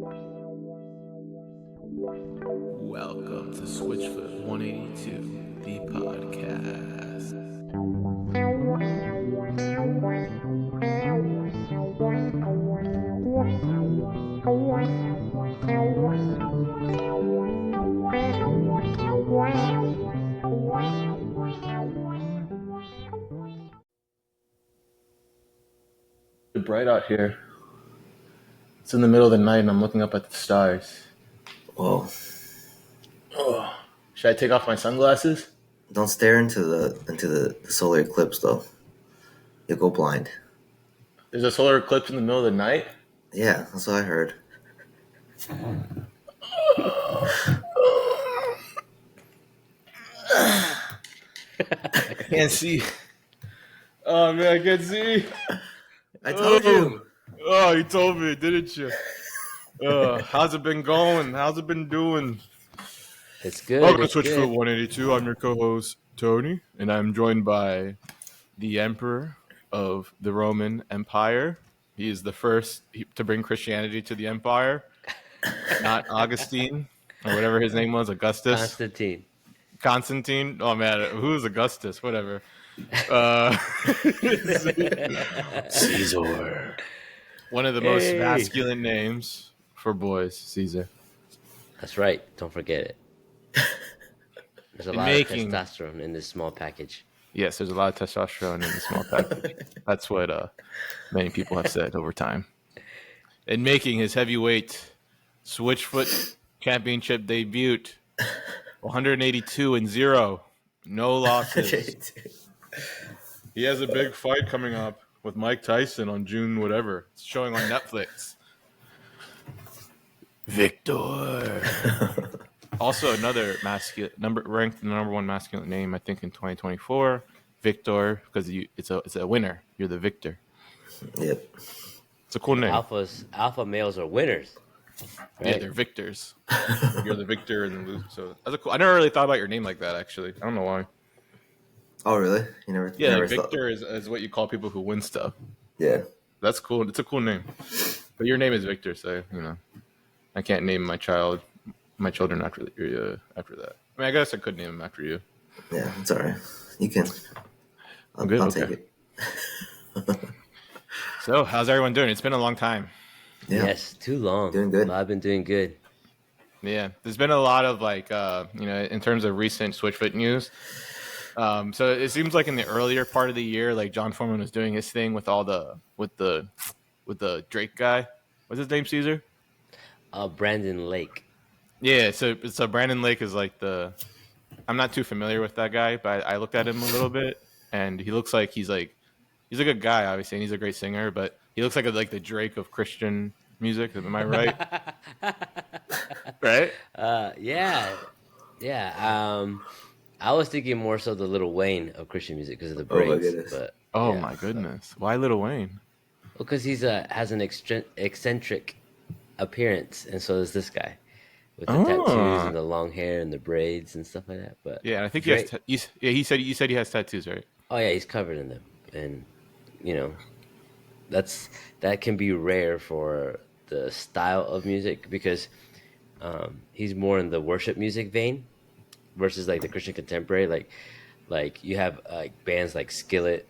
Welcome to Switchfoot 182, the podcast. It's bright out here. It's in the middle of the night and I'm looking up at the stars. Whoa. Oh, should I take off my sunglasses? Don't stare into the solar eclipse though. You'll go blind. There's a solar eclipse in the middle of the night? Yeah, that's what I heard. I can't see. Oh man, I can't see. I told you. Oh, you told me, didn't you? How's it been going? How's it been doing? It's good. Welcome to it's Switchfoot good. 182. I'm your co-host, Tony, and I'm joined by the Emperor of the Roman Empire. He is the first to bring Christianity to the empire, not Augustine, or whatever his name was, Augustus. Constantine. Oh, man, who is Augustus? Whatever. Caesar. One of the most masculine names for boys, Caesar. That's right. Don't forget it. There's a lot of testosterone in this small package. Yes, there's a lot of testosterone in the small package. That's what many people have said over time. In making his heavyweight Switchfoot championship debut, 182-0, no losses. He has a big fight coming up with Mike Tyson on June whatever. It's showing on Netflix. Victor. Also, another masculine ranked the number one masculine name, I think, in 2024. Victor, because it's a winner. You're the victor. Yep. It's a cool name. Alpha males are winners. Right? Yeah, they're victors. You're the victor and the loser. So that's I never really thought about your name like that. Actually, I don't know why. Oh, really? You never? Yeah, never like Victor is what you call people who win stuff. Yeah. That's cool. It's a cool name. But your name is Victor, so I can't name my children after that. I mean, I guess I could name them after you. Yeah, it's all right. You can. I'm good. I'll Okay. take it. So, how's everyone doing? It's been a long time. Yeah. Yes, too long. Doing good. I've been doing good. Yeah, there's been a lot of in terms of recent Switchfoot news. So it seems like in the earlier part of the year, like Jon Foreman was doing his thing with the Drake guy. What's his name, Caesar? Brandon Lake. Yeah, so Brandon Lake is like I'm not too familiar with that guy, but I looked at him a little bit, and he looks like he's a good guy, obviously, and he's a great singer, but he looks like the Drake of Christian music. Am I right? Right? Yeah. I was thinking more so the Lil Wayne of Christian music because of the braids. Oh my goodness. But My goodness. Why Lil Wayne? Well, because he's has an eccentric appearance, and so does this guy with the tattoos and the long hair and the braids and stuff like that. But yeah, I think you said he has tattoos, right? Oh yeah, he's covered in them, and that can be rare for the style of music because he's more in the worship music vein versus like the Christian contemporary. Like you have bands like Skillet,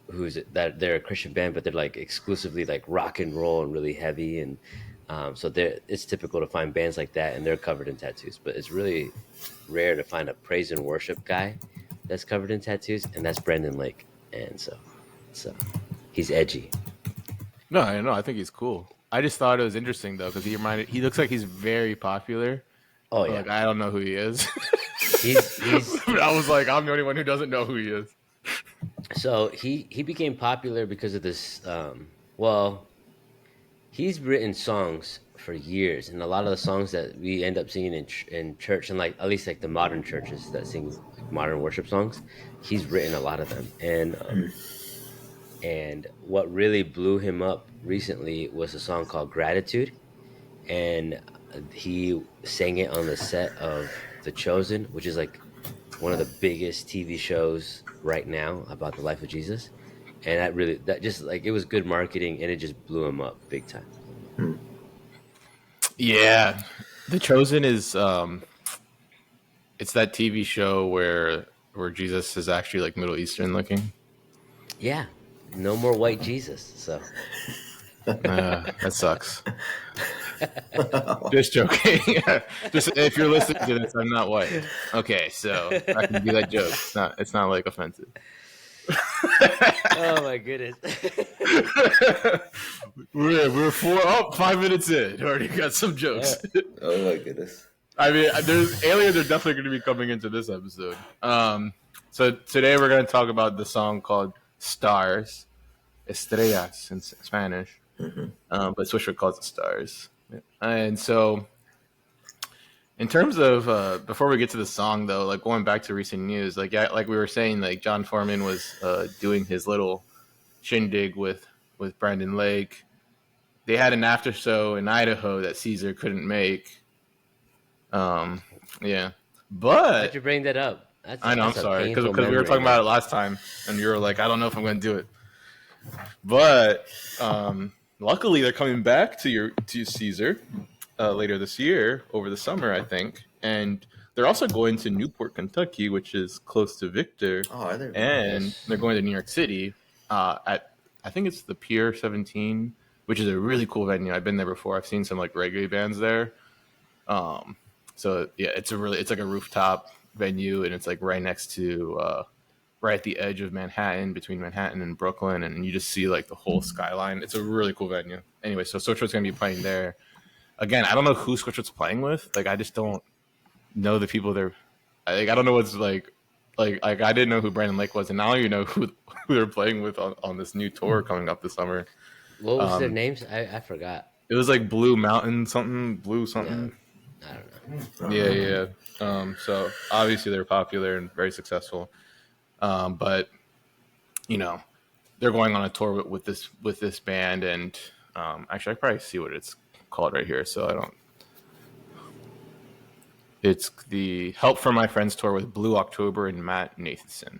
they're a Christian band, but they're like exclusively like rock and roll and really heavy, and so it's typical to find bands like that, and they're covered in tattoos. But it's really rare to find a praise and worship guy that's covered in tattoos, and that's Brandon Lake, and so he's edgy. No, I know. I think he's cool. I just thought it was interesting though because he looks like he's very popular. Oh yeah, I don't know who he is. he's I was like, I'm the only one who doesn't know who he is. So he became popular because of this. He's written songs for years, and a lot of the songs that we end up singing in church, and like at least like the modern churches that sing like modern worship songs, he's written a lot of them. And what really blew him up recently was a song called Gratitude, and he sang it on the set of The Chosen, which is like one of the biggest TV shows right now about the life of Jesus. And it was good marketing, and it just blew him up big time. Yeah, The Chosen is it's that TV show where Jesus is actually like Middle Eastern looking. Yeah, no more white Jesus. So That sucks. Just joking. Just if you're listening to this, I'm not white. Okay, so I can do that joke. It's not like offensive. oh my goodness. We're 5 minutes in. Already got some jokes. Yeah. Oh my goodness. I mean, there's aliens are definitely going to be coming into this episode. So today we're going to talk about the song called "Stars," "Estrellas" in Spanish, but Switchfoot calls it "Stars." And so, in terms of before we get to the song, though, like going back to recent news, like like we were saying, like Jon Foreman was doing his little shindig with Brandon Lake. They had an after show in Idaho that Cesar couldn't make. Yeah, Why'd but you bring that up? I know, I'm That's a sorry, because painful we were memory, talking about man. it last time, and you were like, I don't know if I'm going to do it. But luckily, they're coming back to Caesar later this year over the summer, I think, and they're also going to Newport, Kentucky, which is close to Victor, Oh, are there? and Yes. they're going to New York City at I think it's the Pier 17, which is a really cool venue. I've been there before. I've seen some like reggae bands there. Um, so yeah, it's like a rooftop venue, and it's like right next to right at the edge of Manhattan, between Manhattan and Brooklyn, and you just see like the whole skyline. It's a really cool venue. Anyway, so Switchfoot's gonna be playing there again. I don't know who Switchfoot's playing with. Like, I just don't know the people there. I don't know what's like I didn't know who Brandon Lake was, and now you know who they're playing with on this new tour coming up this summer. What was their Um, names? I forgot. it was like Blue Mountain something, Blue No, something. I don't know. Yeah. So obviously they're popular and very successful. But you know, they're going on a tour with this band, and actually, I probably see what it's called right here. So I don't. It's the Help from My Friends tour with Blue October and Matt Nathanson.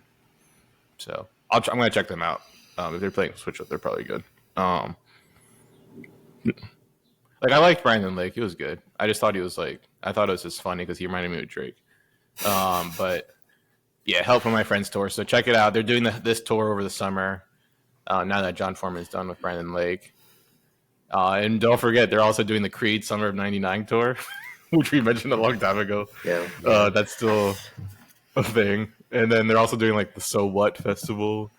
So I'm gonna check them out. If they're playing Switch Up, they're probably good. Like, I liked Brandon Lake; he was good. I just thought he was like, I thought it was just funny because he reminded me of Drake. But yeah, Help from My Friends tour. So check it out. They're doing this tour over the summer. Now that Jon Foreman's done with Brandon Lake. And don't forget, they're also doing the Creed Summer of '99 tour, which we mentioned a long time ago. Yeah. That's still a thing. And then they're also doing like the So What Festival,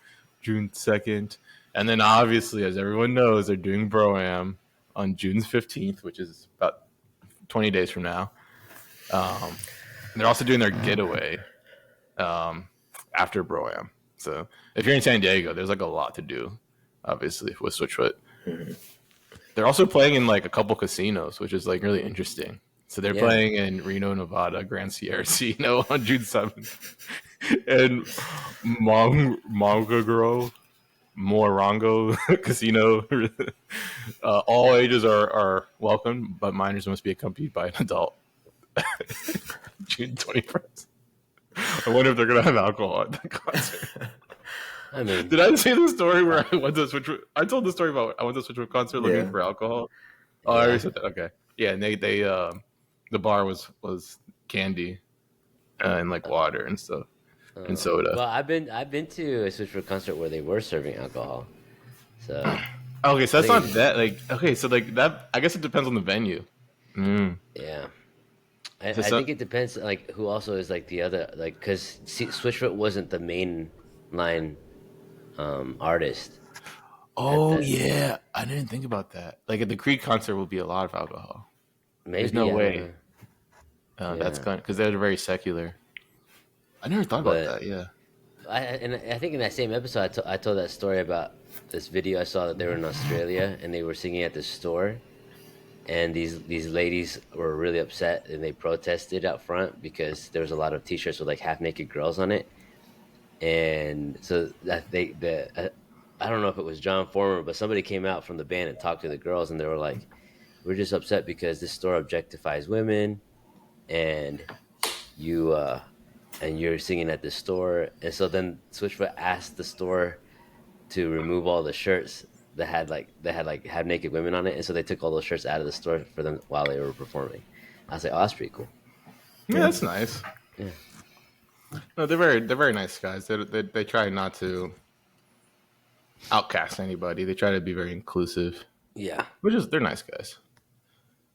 June 2nd. And then obviously, as everyone knows, they're doing Bro-Am on June 15th, which is about 20 days from now. And they're also doing their getaway after Bro-Am. So if you're in San Diego, there's like a lot to do, obviously, with Switchfoot. They're also playing in like a couple casinos, which is like really interesting. So they're playing in Reno, Nevada, Grand Sierra Casino on June 7th, and Morongo Casino. All ages are welcome, but minors must be accompanied by an adult. June 21st. I wonder if they're gonna have alcohol at the concert. I mean, Did I say the story where I went to Switchfoot? I told the story about I went to Switchfoot concert looking Yeah. for alcohol. Oh, I already said that. Okay, yeah, and they the bar was candy and like water and stuff and soda. well, I've been to a Switchfoot concert where they were serving alcohol. So Okay, so I that's not think that like okay, so like that. I guess it depends on the venue. yeah. I So think it depends, like who also is like the other, like because Switchfoot wasn't the main line artist. oh that yeah, I didn't think about that. Like at the Creed concert will be a lot of alcohol. Maybe There's no I don't way. know. That's Yeah, kind because they're very secular. I never thought about but that. Yeah. I think in that same episode I told that story about this video I saw that they were in Australia and they were singing at this store, and these ladies were really upset and they protested out front because there was a lot of T-shirts with like half naked girls on it, and so that I don't know if it was Jon Foreman, but somebody came out from the band and talked to the girls, and they were like, "We're just upset because this store objectifies women, and you and you're singing at the store." And so then Switchfoot asked the store to remove all the shirts that had like have naked women on it, and so they took all those shirts out of the store for them while they were performing. I was like, oh, that's pretty cool. Yeah, that's nice. Yeah. No, they're very nice guys. They try not to outcast anybody. They try to be very inclusive. Yeah. They're nice guys.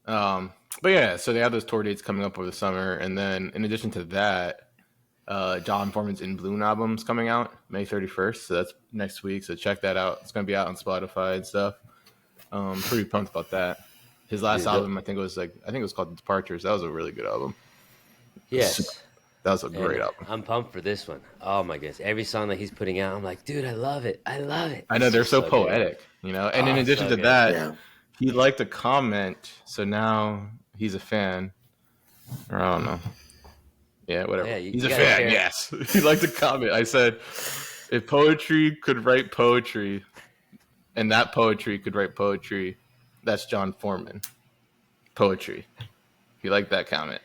But yeah, so they have those tour dates coming up over the summer, and then in addition to that, Jon Foreman's In Bloom album's coming out May 31st. So that's next week. So check that out. It's gonna be out on Spotify and stuff. Pretty pumped about that. His last album, I think it was called Departures. That was a really good album. Yes. That was a great album. I'm pumped for this one. Oh my goodness. Every song that he's putting out, I'm like, dude, I love it. I love it. I know, they're so poetic, you know. And in addition to that, he liked a comment, so now he's a fan. Or I don't know. Yeah, whatever. Yeah, he's a fan, share. Yes. He liked a comment. I said, if poetry could write poetry, and that poetry could write poetry, that's Jon Foreman. Poetry. He liked that comment.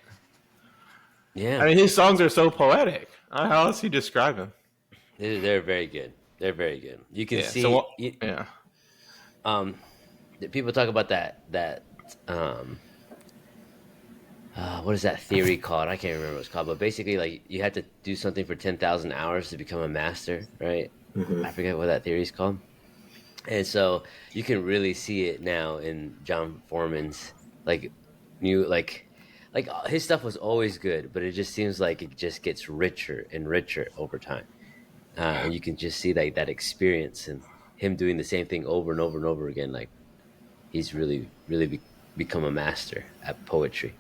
Yeah. I mean, his songs are so poetic. How else do you describe him? They're very good. They're very good. You can see. People talk about that. What is that theory called? I can't remember what it's called. But basically, like, you had to do something for 10,000 hours to become a master, right? Mm-hmm. I forget what that theory is called. And so you can really see it now in Jon Foreman's his stuff was always good, but it just seems like it just gets richer and richer over time. And you can just see that experience and him doing the same thing over and over and over again. Like, he's really, really become a master at poetry.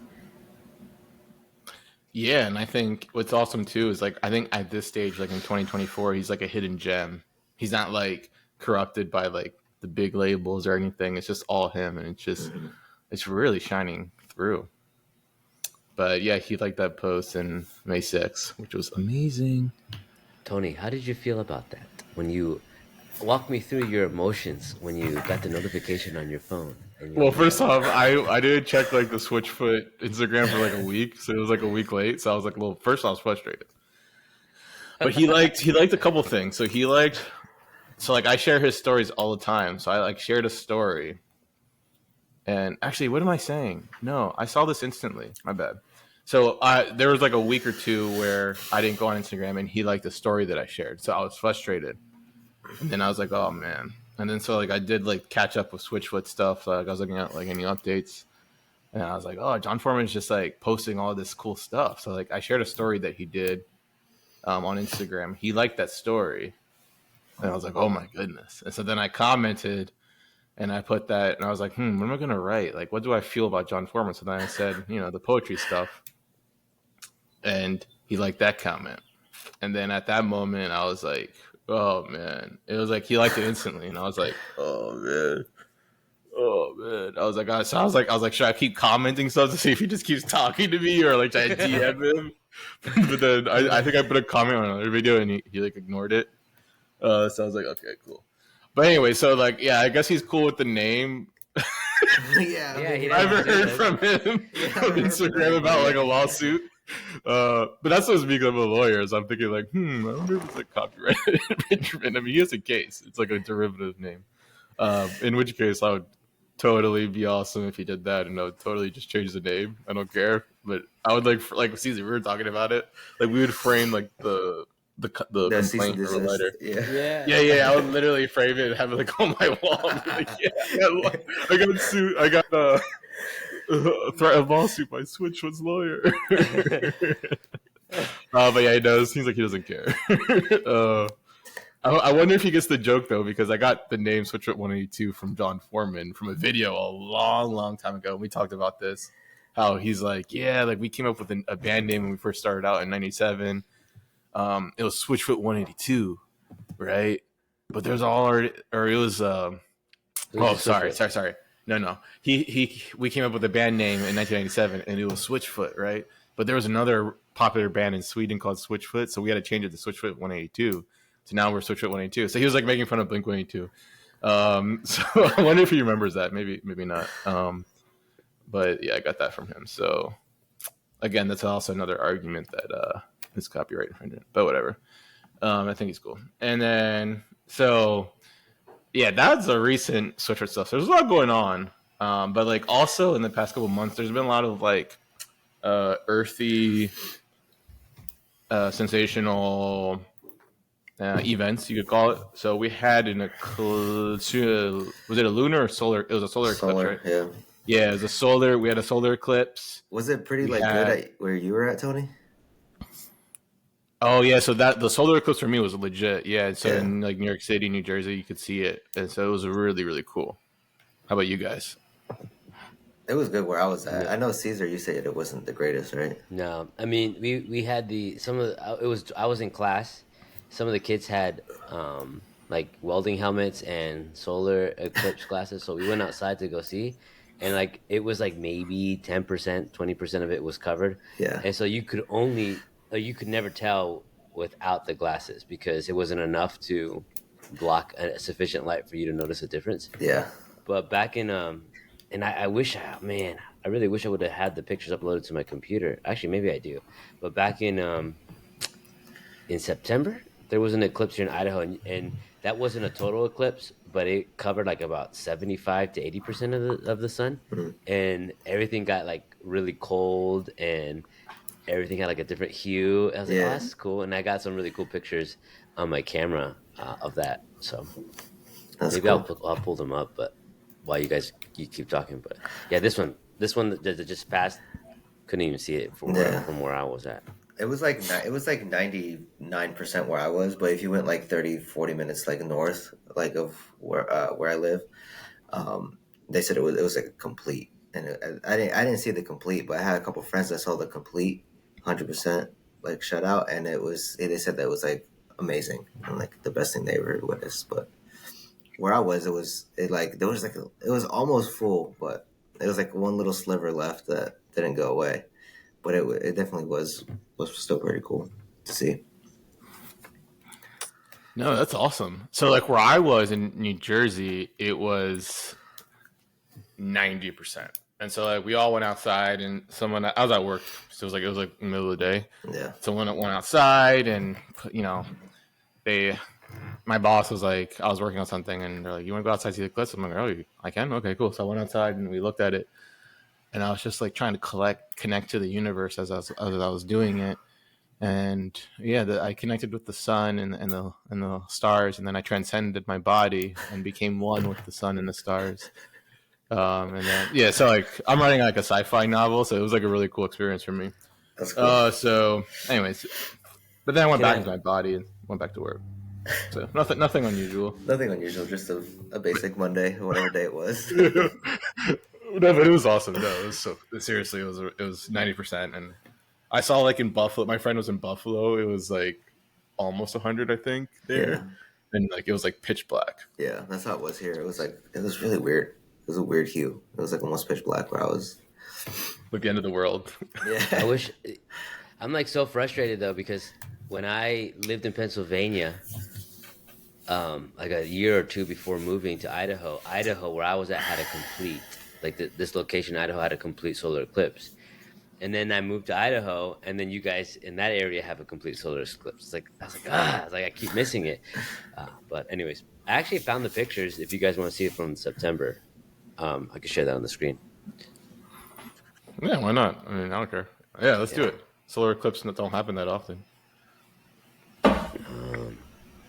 Yeah, and I think what's awesome too is, like, I think at this stage, like in 2024, he's like a hidden gem. He's not like corrupted by like the big labels or anything. It's just all him, and it's really shining through. But yeah, he liked that post in May 6th, which was amazing. Tony, how did you feel about that? When you walk me through your emotions when you got the notification on your phone. Well, first off, I didn't check like the Switchfoot Instagram for like a week, so it was like a week late. So I was like, first I was frustrated. But he liked a couple things. So I share his stories all the time. So I like shared a story. And actually, what am I saying? No, I saw this instantly. My bad. So there was like a week or two where I didn't go on Instagram, and he liked the story that I shared. So I was frustrated. And then I was like, oh, man. And then so like I did like catch up with Switchfoot stuff. Like I was looking at like any updates. And I was like, oh, Jon Foreman's just like posting all this cool stuff. So like I shared a story that he did on Instagram. He liked that story. And I was like, oh, my goodness. And so then I commented. And I put that, and I was like, what am I going to write? Like, what do I feel about Jon Foreman? So then I said, the poetry stuff. And he liked that comment. And then at that moment, I was like, oh, man. It was like he liked it instantly. And I was like, oh, man. I was like, should I keep commenting stuff to see if he just keeps talking to me, or like should I DM him? But then I think I put a comment on another video, and he like ignored it. So I was like, okay, cool. But anyway, so like, yeah, I guess he's cool with the name. Yeah, I haven't heard from him on Instagram about like a lawsuit. But that's supposed to be because I'm a lawyer, so I'm thinking like, I wonder if it's like copyright infringement. I mean, he has a case. It's like a derivative name. In which case, I would totally be awesome if he did that, and I would totally just change the name. I don't care, but I would like Cesar, we were talking about it. Like we would frame like the complaint or the letter. Yeah. I would literally frame it and have it like on my wall. Like, I got sued. I got threat of lawsuit by Switchfoot's lawyer. But yeah, it seems like he doesn't care. I wonder if he gets the joke though, because I got the name Switchfoot 182 from Jon Foreman from a video a long time ago. We talked about this. How he's like, yeah, like we came up with a band name when we first started out in '97. It was Switchfoot 182, right? But there's already, or it was. Sorry. No. We came up with a band name in 1997, and it was Switchfoot, right? But there was another popular band in Sweden called Switchfoot, so we had to change it to Switchfoot 182. So now we're Switchfoot 182. So he was like making fun of Blink 182. So I wonder if he remembers that. Maybe not. But yeah, I got that from him. So again, that's also another argument that it's copyright infringement. But whatever. I think he's cool. And then so Yeah, that's a recent Switchfoot stuff. So there's a lot going on, but like also in the past couple months, there's been a lot of like earthy, sensational events, you could call it. So we had an eclipse. Was it a lunar or solar? It was a solar eclipse, Solar, right? yeah. Yeah, it was a solar. We had a solar eclipse. Was it pretty We like good had. at where you were at, Tony? Oh yeah, so that the solar eclipse for me was legit. Yeah, so Yeah. in like New York City, New Jersey, you could see it, and so it was really really cool. How about you guys? It was good where I was at. No, I know Caesar, you said it wasn't the greatest, right? no. I mean, we had some of it was I was in class. Some of the kids had like welding helmets and solar eclipse glasses, so we went outside to go see, and like it was like maybe 10%, 20% of it was covered, Yeah. and so you could never tell without the glasses because it wasn't enough to block a sufficient light for you to notice a difference. Yeah. But back in and I wish, man, I really wish I would have had the pictures uploaded to my computer. Actually, maybe I do. But back in September, there was an eclipse here in Idaho, and that wasn't a total eclipse, but it covered like about 75 to 80% of the sun, Mhm. and everything got like really cold, and everything had like a different hue. I was like, oh, Yeah. that's cool, and I got some really cool pictures on my camera of that. So That's maybe cool. I'll pull them up, but while you keep talking, but yeah, this one that just passed, couldn't even see it Yeah. from where I was at. It was like 99% where I was, but if you went like 30, 40 minutes like north, like of where I live, they said it was like a complete, and I didn't see the complete, but I had a couple friends that saw the complete 100% like shutout, and they said that it was like amazing and like the best thing they ever witnessed. But where I was, it was almost full, but it was like one little sliver left that didn't go away. But it definitely was still pretty cool to see. No, that's awesome. So like where I was in New Jersey, it was 90%. And so like we all went outside, and someone I was at work, so it was like the middle of the day. Yeah, Someone went outside, and they my boss was like, I was working on something, and they're like, "You want to go outside to see the eclipse?" I'm like, "Oh, I can. Okay, cool." So I went outside, and we looked at it, and I was just like trying to connect to the universe as I was doing it, and yeah, I connected with the sun and the stars, and then I transcended my body and became one with the sun and the stars. And then yeah, so like I'm writing like a sci-fi novel, so it was like a really cool experience for me. that's cool. So anyways, but then I went Can back I? into my body and went back to work. So nothing unusual. Nothing unusual, just a basic Monday, whatever day it was. No, but it was awesome. No, it was so seriously, it was 90%, and I saw like in Buffalo. My friend was in Buffalo. It was like almost 100, I think, there, Yeah, and like it was like pitch black. yeah, that's how it was here. It was really weird. It was a weird hue. It was like almost pitch black where I was. Like the end of the world. I Yeah, wish. I'm like so frustrated though because when I lived in Pennsylvania, like a year or two before moving to Idaho where I was at had a complete like this location Idaho had a complete solar eclipse. And then I moved to Idaho, and then you guys in that area have a complete solar eclipse. It's like I was like, I keep missing it. But anyways, I actually found the pictures. If you guys want to see it from September, I can share that on the screen. Yeah, why not? I mean, I don't care. Yeah, let's do Yeah. it. Solar eclipses don't happen that often.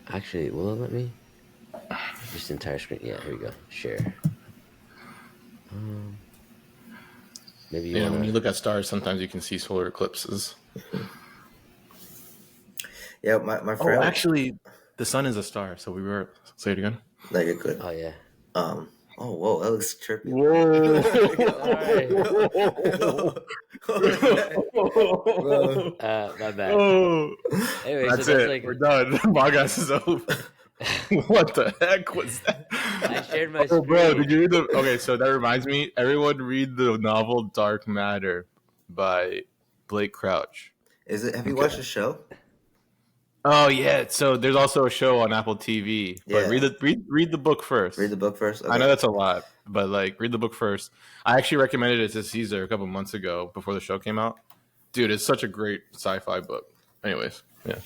Actually, will it let me? Just the entire screen. Yeah, here we go. Share. Maybe you Yeah, when wanna. you look at stars, sometimes you can see solar eclipses. yeah. My Oh, friend. actually, the sun is a star. So we were. Say it again. No, you're good. Oh yeah. Oh, whoa, that looks trippy. Bro. My bad. Oh, Anyway, that's so that's it. like We're done. Podcast is over. What the heck was that? I shared my Oh, bro, screen. did you read the? Okay, so that reminds me. Everyone read the novel Dark Matter by Blake Crouch. Is it? Have you Okay. watched the show? Oh yeah. So there's also a show on Apple TV. But Yeah. read the book first. Read the book first. I know that's a lot, but like read the book first. I actually recommended it to Caesar a couple months ago before the show came out. Dude, it's such a great sci-fi book. Anyways, yeah.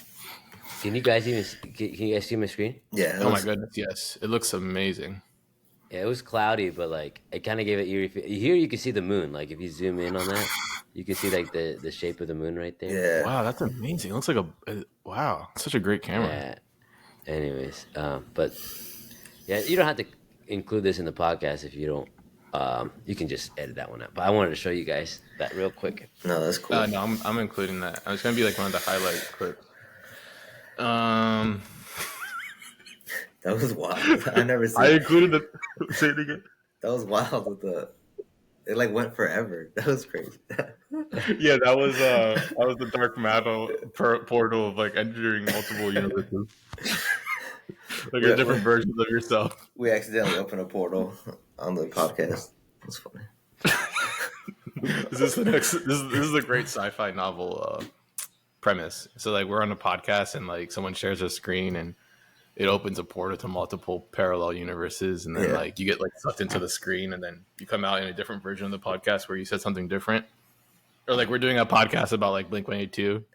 Can you guys see my screen? Yeah. Oh my goodness, yes, it looks amazing. Yeah, it was cloudy, but like it kind of gave it eerie. Here you can see the moon. Like if you zoom in on that, you can see like the shape of the moon right there. Yeah. Wow, that's amazing. It looks like wow, such a great camera. Yeah. Anyways, but yeah, you don't have to include this in the podcast if you don't. You can just edit that one out. But I wanted to show you guys that real quick. No, that's cool. No, I'm including that. It's gonna be like one of the highlight clips. That was wild. I never seen. I included the. Say it again. That was wild with the. It like went forever. That was crazy. Yeah, that was the dark matter portal of like entering multiple universes. Like Yeah, a different versions of yourself. We accidentally opened a portal on the podcast. That's funny. This is the next. This is a great sci-fi novel premise. So like we're on a podcast and like someone shares a screen and it opens a portal to multiple parallel universes, and then like you get like sucked into the screen, and then you come out in a different version of the podcast where you said something different. Or like we're doing a podcast about like Blink-182.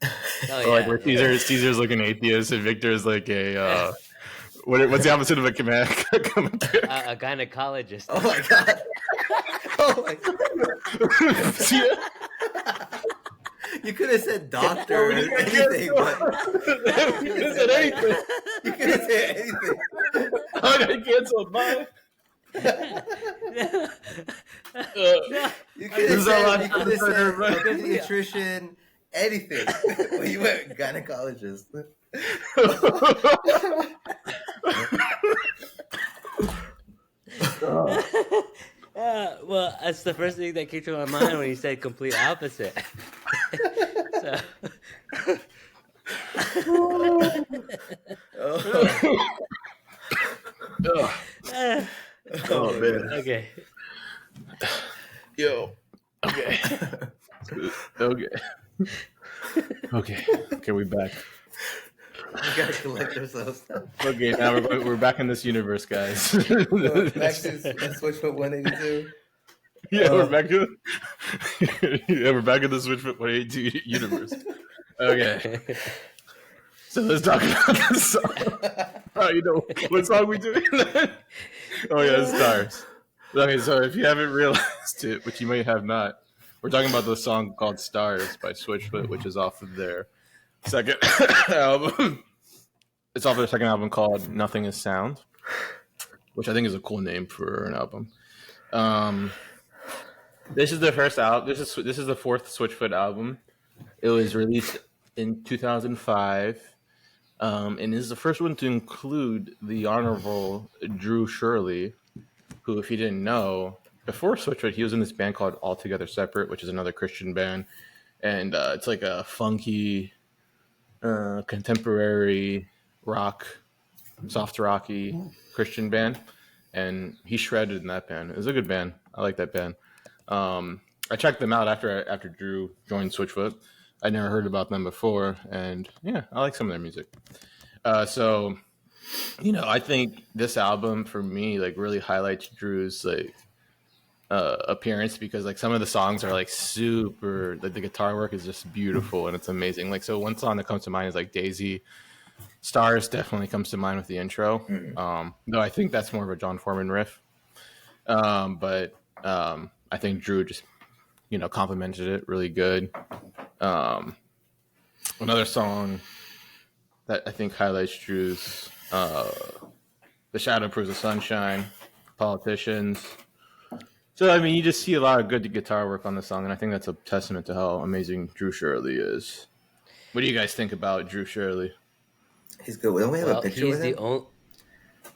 Or like where Cesar's like an atheist and Victor is like a what's the opposite of a command? A gynecologist. Oh my god. Oh my god. You could have said doctor or anything, but you could have said anything. You could have said anything. I got canceled. Bye. You could have said a pediatrician, anything. Well, you went gynecologist. Well, that's the first thing that came to my mind when you said complete opposite. So. Oh man. Okay. Yo. Okay. Okay, we back. We gotta collect ourselves. Okay, now we're back in this universe, guys. Back to Switchfoot 182. Yeah, we're back in the Switchfoot 182 universe. Okay. So let's talk about this song. Oh, you know what song we doing? Oh yeah, Stars. Okay, so if you haven't realized it, which you may have not, we're talking about the song called Stars by Switchfoot, which is off of their second album. It's off their second album called Nothing Is Sound, which I think is a cool name for an album. This is the first album. This is the fourth Switchfoot album. It was released in 2005, and is the first one to include the Honorable Drew Shirley, who, if you didn't know, before Switchfoot, he was in this band called Altogether Separate, which is another Christian band, and it's like a funky, contemporary rock, soft rocky Christian band, and he shredded in that band. It was a good band. I like that band. I checked them out after Drew joined Switchfoot. I never heard about them before, and yeah, I like some of their music. So, you know, I think this album for me like really highlights Drew's like appearance, because like some of the songs are like super, like the guitar work is just beautiful and it's amazing. Like, so one song that comes to mind is like Daisy. Stars definitely comes to mind with the intro. Though I think that's more of a Jon Foreman riff. But I think Drew just, you know, complimented it really good. Another song that I think highlights Drew's The Shadow Proves the Sunshine, Politicians. So, I mean, you just see a lot of good guitar work on the song, and I think that's a testament to how amazing Drew Shirley is. What do you guys think about Drew Shirley? He's good. Don't we have a picture with him?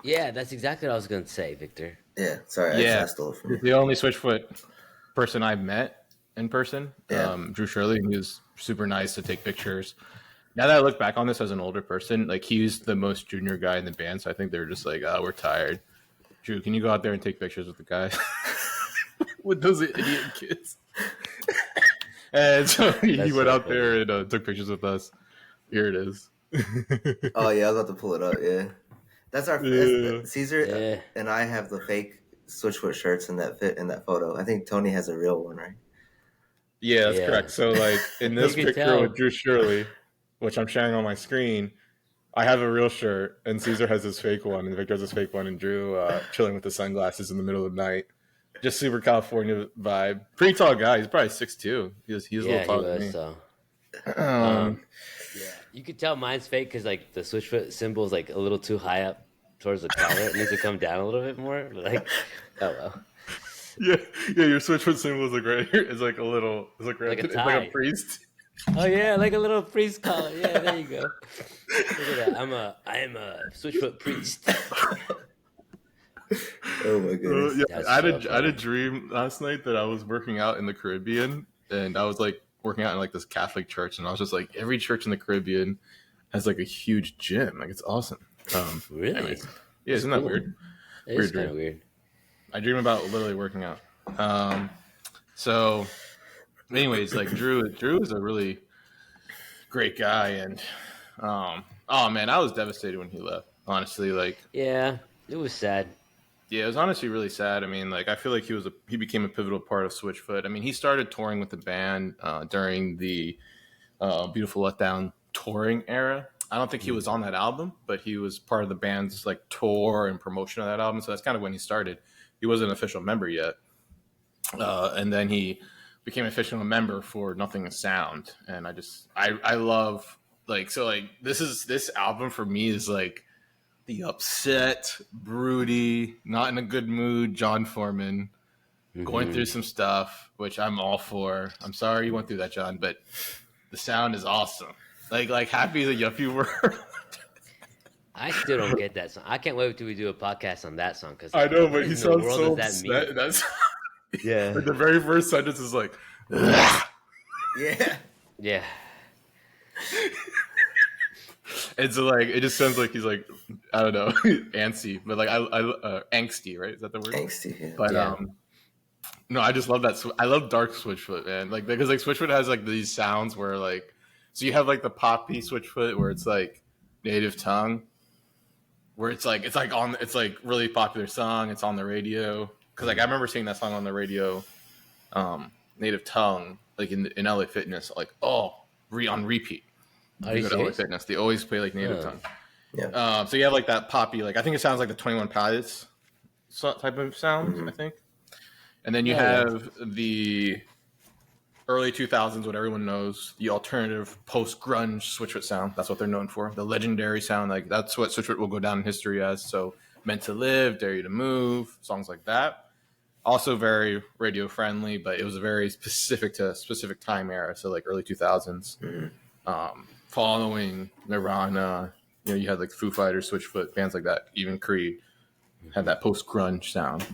Yeah, that's exactly what I was going to say, Victor. Yeah, sorry, I stole it from you. The only Switchfoot person I've met in person, Yeah. Drew Shirley. He was super nice to take pictures. Now that I look back on this as an older person, like he was the most junior guy in the band, so I think they were just like, "Oh, we're tired." Drew, can you go out there and take pictures with the guys? With those idiot kids. And so he went out there and took pictures with us. Here it is. Oh yeah, I was about to pull it up. Yeah, that's our Cesar and I have the fake Switchfoot shirts in that photo. I think Tony has a real one, right? Yeah, that's correct. So like in this picture with Drew Shirley, which I'm sharing on my screen, I have a real shirt, and Cesar has his fake one, and Victor has his fake one, and Drew chilling with the sunglasses in the middle of the night. Just super California vibe. Pretty tall guy. He's probably 6'2". He was a little Yeah, he taller than was. me. So Um, yeah, you could tell mine's fake because like the Switchfoot symbol is like a little too high up towards the collar. It needs to come down a little bit more. But like, oh well, yeah, yeah. Your Switchfoot symbol is like right here. It's like a little. It's like like a it's like a tie. priest. Oh yeah, like a little priest collar. Yeah, there you go. Look at that. I am a Switchfoot priest. Oh my goodness. Yeah, That's I had so I had a funny. dream last night that I was working out in the Caribbean, and I was like working out in like this Catholic church, and I was just like, every church in the Caribbean has like a huge gym. Like it's awesome. Really? Anyways, yeah, That's isn't that cool. weird? It is Weird kind of dream. weird. I dream about literally working out. So, anyways, like Drew is a really great guy, and oh man, I was devastated when he left. Honestly, like Yeah, it was sad. yeah, it was honestly really sad. I mean, like I feel like he became a pivotal part of Switchfoot. I mean, he started touring with the band during the Beautiful Letdown touring era. I don't think he was on that album, but he was part of the band's like tour and promotion of that album. So that's kind of when he started. He wasn't an official member yet, and then he became an official member for Nothing is Sound. And I love like so like this album for me is like the upset, broody, not in a good mood Jon Foreman going through some stuff, which I'm all for. I'm sorry you went through that, John, but the sound is awesome. Like Happy the Yuppie World. I still don't get that song. I can't wait till we do a podcast on that song because I like, know, what but he in the sounds world so does that upset. mean? That's Yeah, like the very first sentence is like, Yeah. yeah. and so like it just sounds like he's like I don't know antsy, but like I angsty, right? Is that the word? Angsty. Yeah. But Yeah. no, I just love that. I love Dark Switchfoot, man. Like because like Switchfoot has like these sounds where like so you have like the poppy Switchfoot where it's like native tongue, where it's like really popular song. It's on the radio because like I remember seeing that song on the radio, native tongue, like in LA Fitness, like on repeat. Are You you go to LA serious? Fitness, they always play like native Huh. tongue. Yeah. So you have like that poppy, like I think it sounds like the 21 Pilots type of sound, I think. And then you Oh, yeah. have the early 2000s, what everyone knows, the alternative post-grunge Switchfoot sound. That's what they're known for. The legendary sound, like that's what Switchfoot will go down in history as. So Meant to Live, Dare You to Move, songs like that. Also very radio friendly, but it was very specific to a specific time era. So like early 2000s. Following Nirvana, you had like Foo Fighters, Switchfoot, bands like that. Even Creed had that post-grunge sound.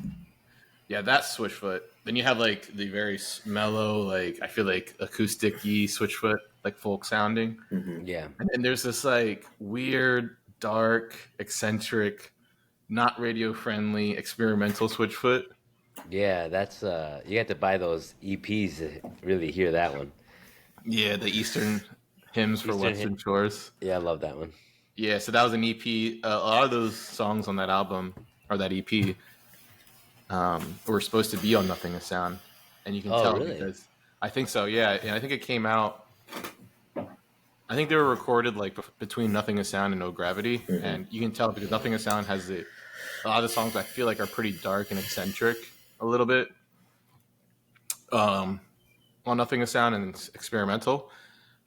Yeah, that's Switchfoot. Then you have like the very mellow, like I feel like acoustic-y Switchfoot, like folk sounding. Yeah. And then there's this like weird, dark, eccentric, not radio friendly, experimental Switchfoot. Yeah, that's you have to buy those EPs to really hear that one. Yeah, the Eastern Hymns for Eastern Western Shores. Yeah, I love that one. Yeah, so that was an EP. A lot of those songs on that album or that EP were supposed to be on Nothing is Sound, and you can Oh, tell really? because I think so. Yeah, and I think it came out. I think they were recorded like between Nothing is Sound and No Gravity, and you can tell because Nothing is Sound has a lot of the songs I feel like are pretty dark and eccentric a little bit. Well, Nothing is Sound and it's experimental,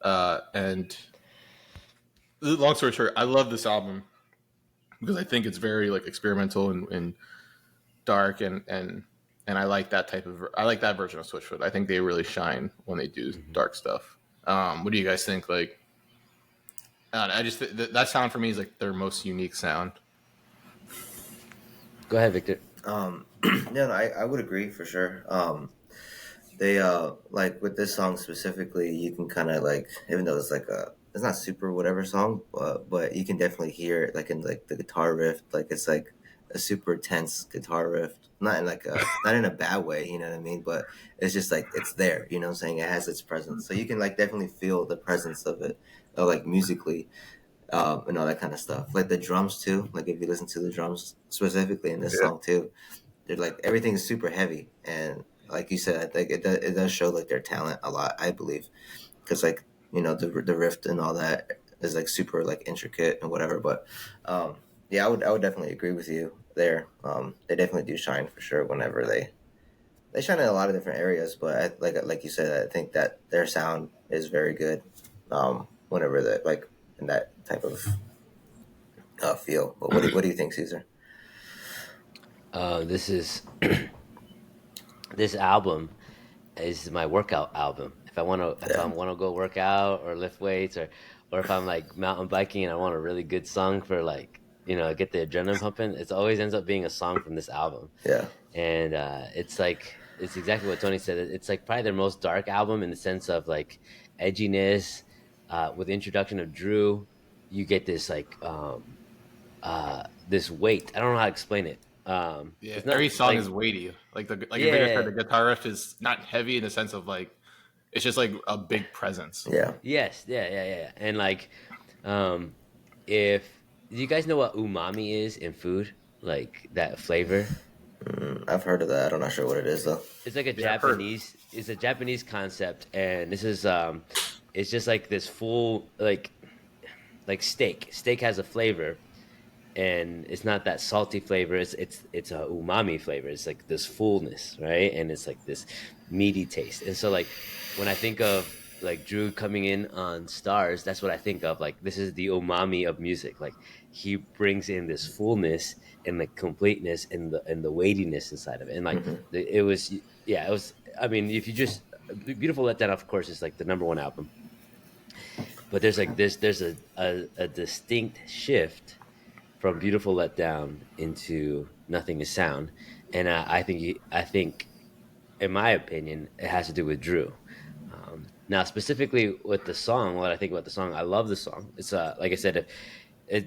and long story short, I love this album because I think it's very like experimental and dark and I like that version of Switchfoot. I think they really shine when they do dark stuff. What do you guys think? Like, I don't know, I just that sound for me is like their most unique sound. Go ahead, Victor. No, I would agree for sure. They like with this song specifically, you can kind of like even though it's not super whatever song, but you can definitely hear it like in like the guitar riff, like it's like a super tense guitar riff, not in like a not in a bad way, you know what I mean? But it's just like it's there, you know what I'm saying? It has its presence, so you can like definitely feel the presence of it, like musically. And all that kind of stuff, like the drums too. Like if you listen to the drums specifically in this song too, they're like everything is super heavy, and like you said, I think it does show like their talent a lot. I believe because like the riff and all that, is like super like intricate and whatever. But yeah, I would definitely agree with you there. They definitely do shine for sure whenever they shine in a lot of different areas. But like you said, I think that their sound is very good. Whenever they like in that type of feel. But what do you think, Caesar? This is this album is my workout album. If I Yeah, want to go work out or lift weights, or if I'm like mountain biking and I want a really good song for like, get the adrenaline pumping, it always ends up being a song from this album. yeah. And it's like it's exactly what Tony said. It's like probably their most dark album in the sense of like edginess. With the introduction of Drew, you get this like this weight. I don't know how to explain it. Yeah, It's every not song is like, weighty. Like Victor said, yeah. the guitar riff is not heavy in the sense of like it's just like a big presence. Yeah. Yes, yeah. And like, um, if do you guys know what umami is in food? Like that flavor. I've heard of that. I'm not sure what it is though. It's like a Yeah, I've heard. Japanese. It's a Japanese concept, and this is it's just like this full like steak. Steak has a flavor, and it's not that salty flavor. It's a umami flavor. It's like this fullness, right? And it's like this meaty taste. And so like when I think of like Drew coming in on Stars, that's what I think of. Like this is the umami of music. Like he brings in this fullness and the completeness and the weightiness inside of it. And like Hmm. it was, yeah, it was. I mean, if you just Beautiful Letdown, of course, is like the number one album. But there's a distinct shift from Beautiful Let Down into Nothing is Sound, and I think in my opinion it has to do with Drew. Now specifically with the song, what I think about the song, I love the song. It's like I said,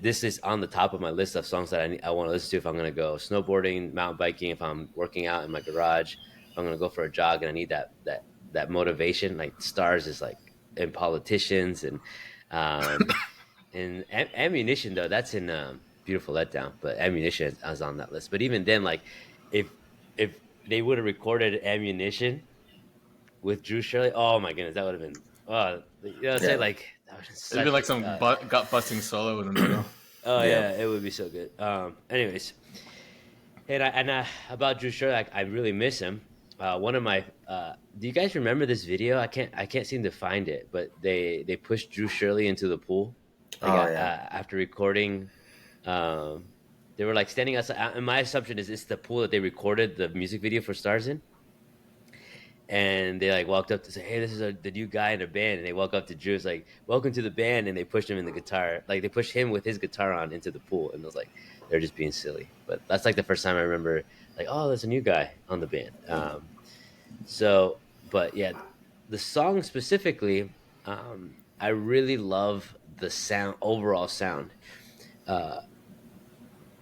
this is on the top of my list of songs that I want to listen to if I'm going to go snowboarding, mountain biking, if I'm working out in my garage, if I'm going to go for a jog and I need that motivation. Like Stars is like in politicians um, and ammunition though that's in Beautiful Letdown, but ammunition is on that list. But even then, like if if they would have recorded ammunition with Drew Shirley, oh my goodness, that would have been I'm saying, Yeah. like that was It'd be such like some gut busting solo in the middle. oh Yeah. yeah, it would be so good. Anyways, about Drew Shirley, I really miss him. One of my do you guys remember this video? I can't seem to find it, but they pushed Drew Shirley into the pool. They Oh got yeah. after recording. Um, they were like standing outside. And my assumption is it's the pool that they recorded the music video for Stars in. And they like walked up to say, "Hey, this is the new guy in the band." And they walk up to Drew, it's like, "Welcome to the band." And they pushed him in the guitar, like they pushed him with his guitar on into the pool. And it was like they're just being silly. But that's like the first time I remember, like, oh, there's a new guy on the band. But yeah, the song specifically, I really love the sound, overall sound. Uh,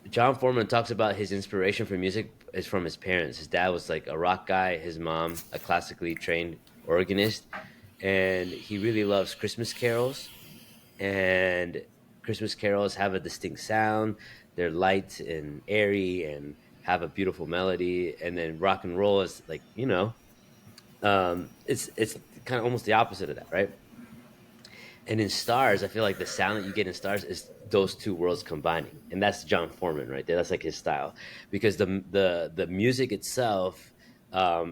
Jon Foreman talks about his inspiration for music is from his parents. His dad was like a rock guy, his mom a classically trained organist, and he really loves Christmas carols. And Christmas carols have a distinct sound. They're light and airy and have a beautiful melody. And then rock and roll is like, it's kind of almost the opposite of that, right? And in Stars, I feel like the sound that you get in Stars is those two worlds combining, and that's Jon Foreman right there. That's like his style, because the music itself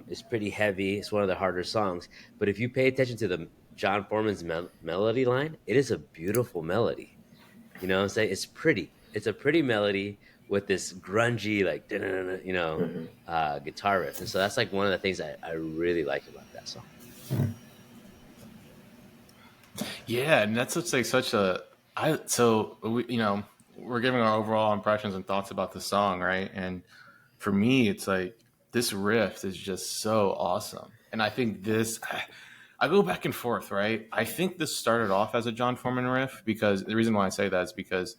is pretty heavy. It's one of the harder songs, but if you pay attention to the Jon Foreman's melody line, it is a beautiful melody. You know what I'm saying? It's pretty. It's a pretty melody with this grungy like Hmm. guitar riff, and so that's like one of the things I really like about that song. Yeah, and that's what's like such a I so we we're giving our overall impressions and thoughts about the song, right? And for me, it's like this riff is just so awesome, and I think this. I go back and forth, right? I think this started off as a Jon Foreman riff because the reason why I say that is because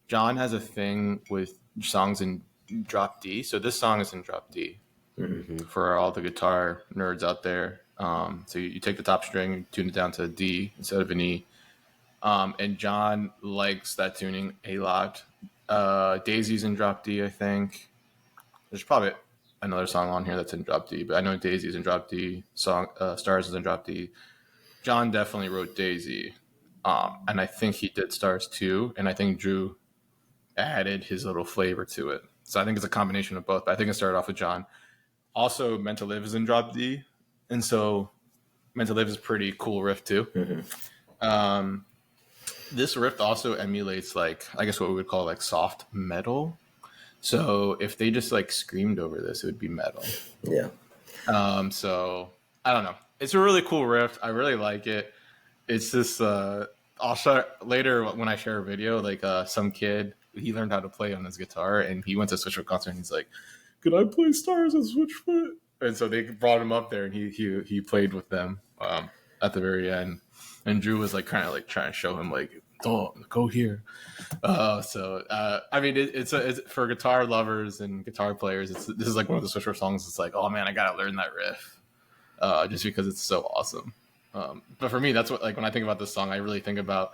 John has a thing with songs in drop D. So this song is in drop D Hmm. Hmm. for all the guitar nerds out there. So you take the top string, you tune it down to a D instead of an E. And John likes that tuning a lot. Daisy's in drop D, I think. There's probably another song on here that's in drop D, but I know Daisy's in drop D. Stars is in drop D. John definitely wrote Daisy. And I think he did Stars too, and I think Drew added his little flavor to it. So I think it's a combination of both. But I think it started off with Jon. Also, Meant to Live is in drop D, and so Meant to Live is pretty cool riff too. Um, this riff also emulates like I guess what we would call like soft metal. So if they just like screamed over this, it would be metal. Yeah. So I don't know. It's a really cool riff. I really like it. It's just I'll share later when I share a video. Like some kid, he learned how to play on his guitar, and he went to a Switchfoot concert, and he's like, "Could I play Stars on Switchfoot?" And so they brought him up there, and he played with them at the very end. And Drew was like kind of like trying to show him like, "Oh, go here." I mean, it's for guitar lovers and guitar players. This is like one of the Switchfoot songs. It's like, oh man, I gotta learn that riff, just because it's so awesome. But for me, that's what like when I think about this song, I really think about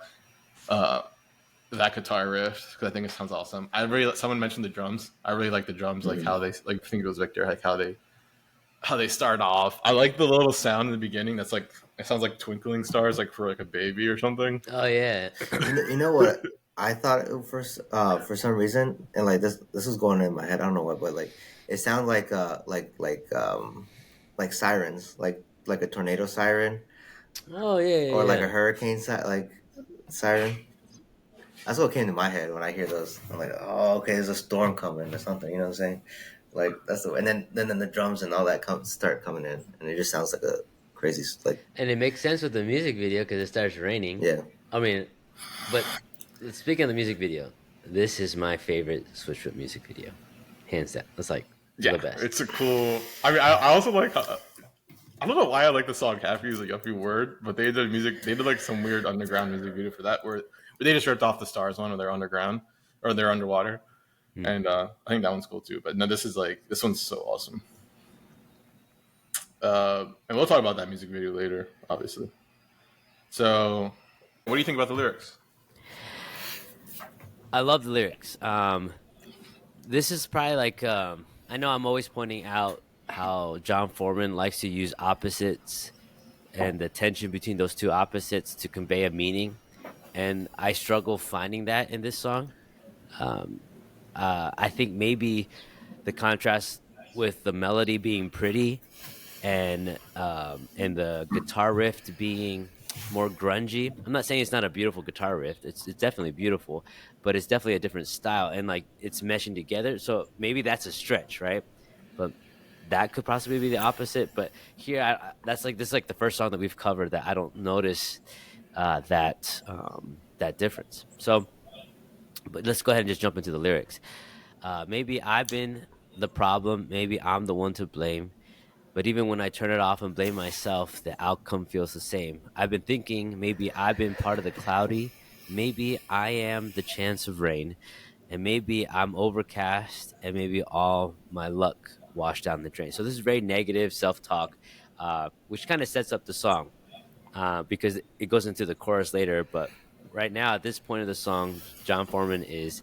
that guitar riff because I think it sounds awesome. Someone mentioned the drums. I really like the drums, like how they like. I think it was Victor, like how they start off. I like the little sound in the beginning. That's like it sounds like twinkling stars, like for like a baby or something. Oh yeah. You know what? I thought for some reason, and like this was going in my head. I don't know what, but like it sounds like sirens, like a tornado siren, Oh yeah. or like yeah. a hurricane siren. That's what came to my head when I hear those. I'm like, oh, okay, there's a storm coming or something. You know what I'm saying? Like that's and then the drums and all that start coming in, and it just sounds like a crazy like. And it makes sense with the music video because it starts raining. Yeah. I mean, but speaking of the music video, this is my favorite Switchfoot music video, hands down. It's like the best. It's a cool. I mean, I also like. I don't know why I like the song "Happy" is a yuppie word, but they did music. They did like some weird underground music video for that, where they just ripped off the Stars one, where they're underground or they're underwater, and I think that one's cool too. But no, this one's so awesome. And we'll talk about that music video later, obviously. So, what do you think about the lyrics? I love the lyrics. This is probably like I know I'm always pointing out how Jon Foreman likes to use opposites and the tension between those two opposites to convey a meaning, and I struggle finding that in this song. I think maybe the contrast with the melody being pretty and the guitar riff being more grungy. I'm not saying it's not a beautiful guitar riff. It's definitely beautiful, but it's definitely a different style and like it's meshing together. So maybe that's a stretch, right? But that could possibly be the opposite. But here, this is like the first song that we've covered that I don't notice that difference. So, but let's go ahead and just jump into the lyrics. Maybe I've been the problem. Maybe I'm the one to blame. But even when I turn it off and blame myself, the outcome feels the same. I've been thinking maybe I've been part of the cloudy. Maybe I am the chance of rain. And maybe I'm overcast. And maybe all my luck washed down the drain. So this is very negative self-talk, which kind of sets up the song because it goes into the chorus later. But right now, at this point of the song, Jon Foreman is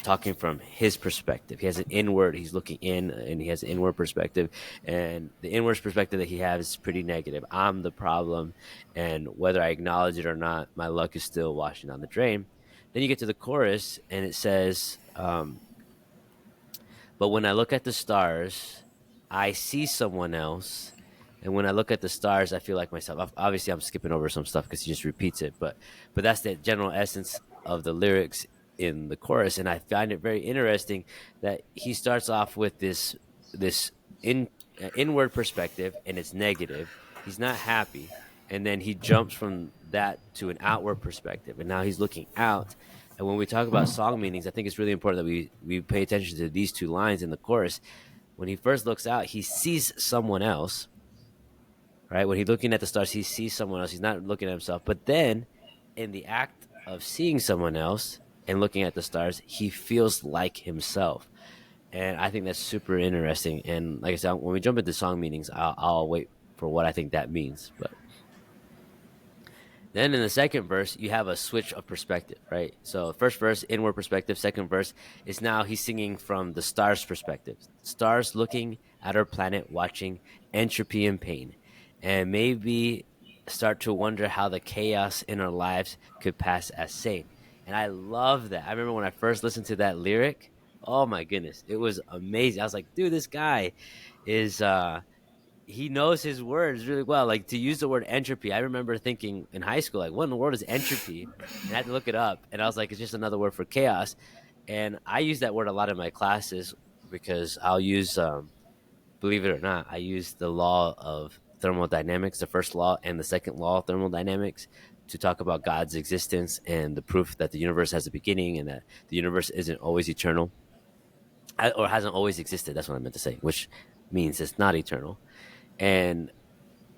talking from his perspective. He has an inward, he's looking in, and he has an inward perspective. And the inward perspective that he has is pretty negative. I'm the problem, and whether I acknowledge it or not, my luck is still washing down the drain. Then you get to the chorus, and it says, but when I look at the stars, I see someone else. And when I look at the stars, I feel like myself. Obviously, I'm skipping over some stuff because he just repeats it. But that's the general essence of the lyrics in the chorus. And I find it very interesting that he starts off with this inward perspective, and it's negative. He's not happy. And then he jumps from that to an outward perspective. And now he's looking out. And when we talk about song meanings, I think it's really important that we pay attention to these two lines in the chorus. When he first looks out, he sees someone else, right? When he's looking at the stars, he sees someone else. He's not looking at himself. But then in the act of seeing someone else and looking at the stars, he feels like himself. And I think that's super interesting. And like I said, when we jump into song meanings, I'll wait for what I think that means. But then in the second verse, you have a switch of perspective, right? So first verse, inward perspective. Second verse is now he's singing from the stars' perspective. Stars looking at our planet, watching entropy and pain. And maybe start to wonder how the chaos in our lives could pass as sane. And I love that. I remember when I first listened to that lyric, oh my goodness, it was amazing. I was like, dude, this guy is he knows his words really well. Like, to use the word entropy, I remember thinking in high school, like, what in the world is entropy? And I had to look it up, and I was like, it's just another word for chaos. And I use that word a lot in my classes because I'll use, believe it or not, I use the law of thermodynamics, the first law and the second law of thermodynamics, to talk about God's existence and the proof that the universe has a beginning and that the universe isn't always eternal, or hasn't always existed. That's what I meant to say, which means it's not eternal. And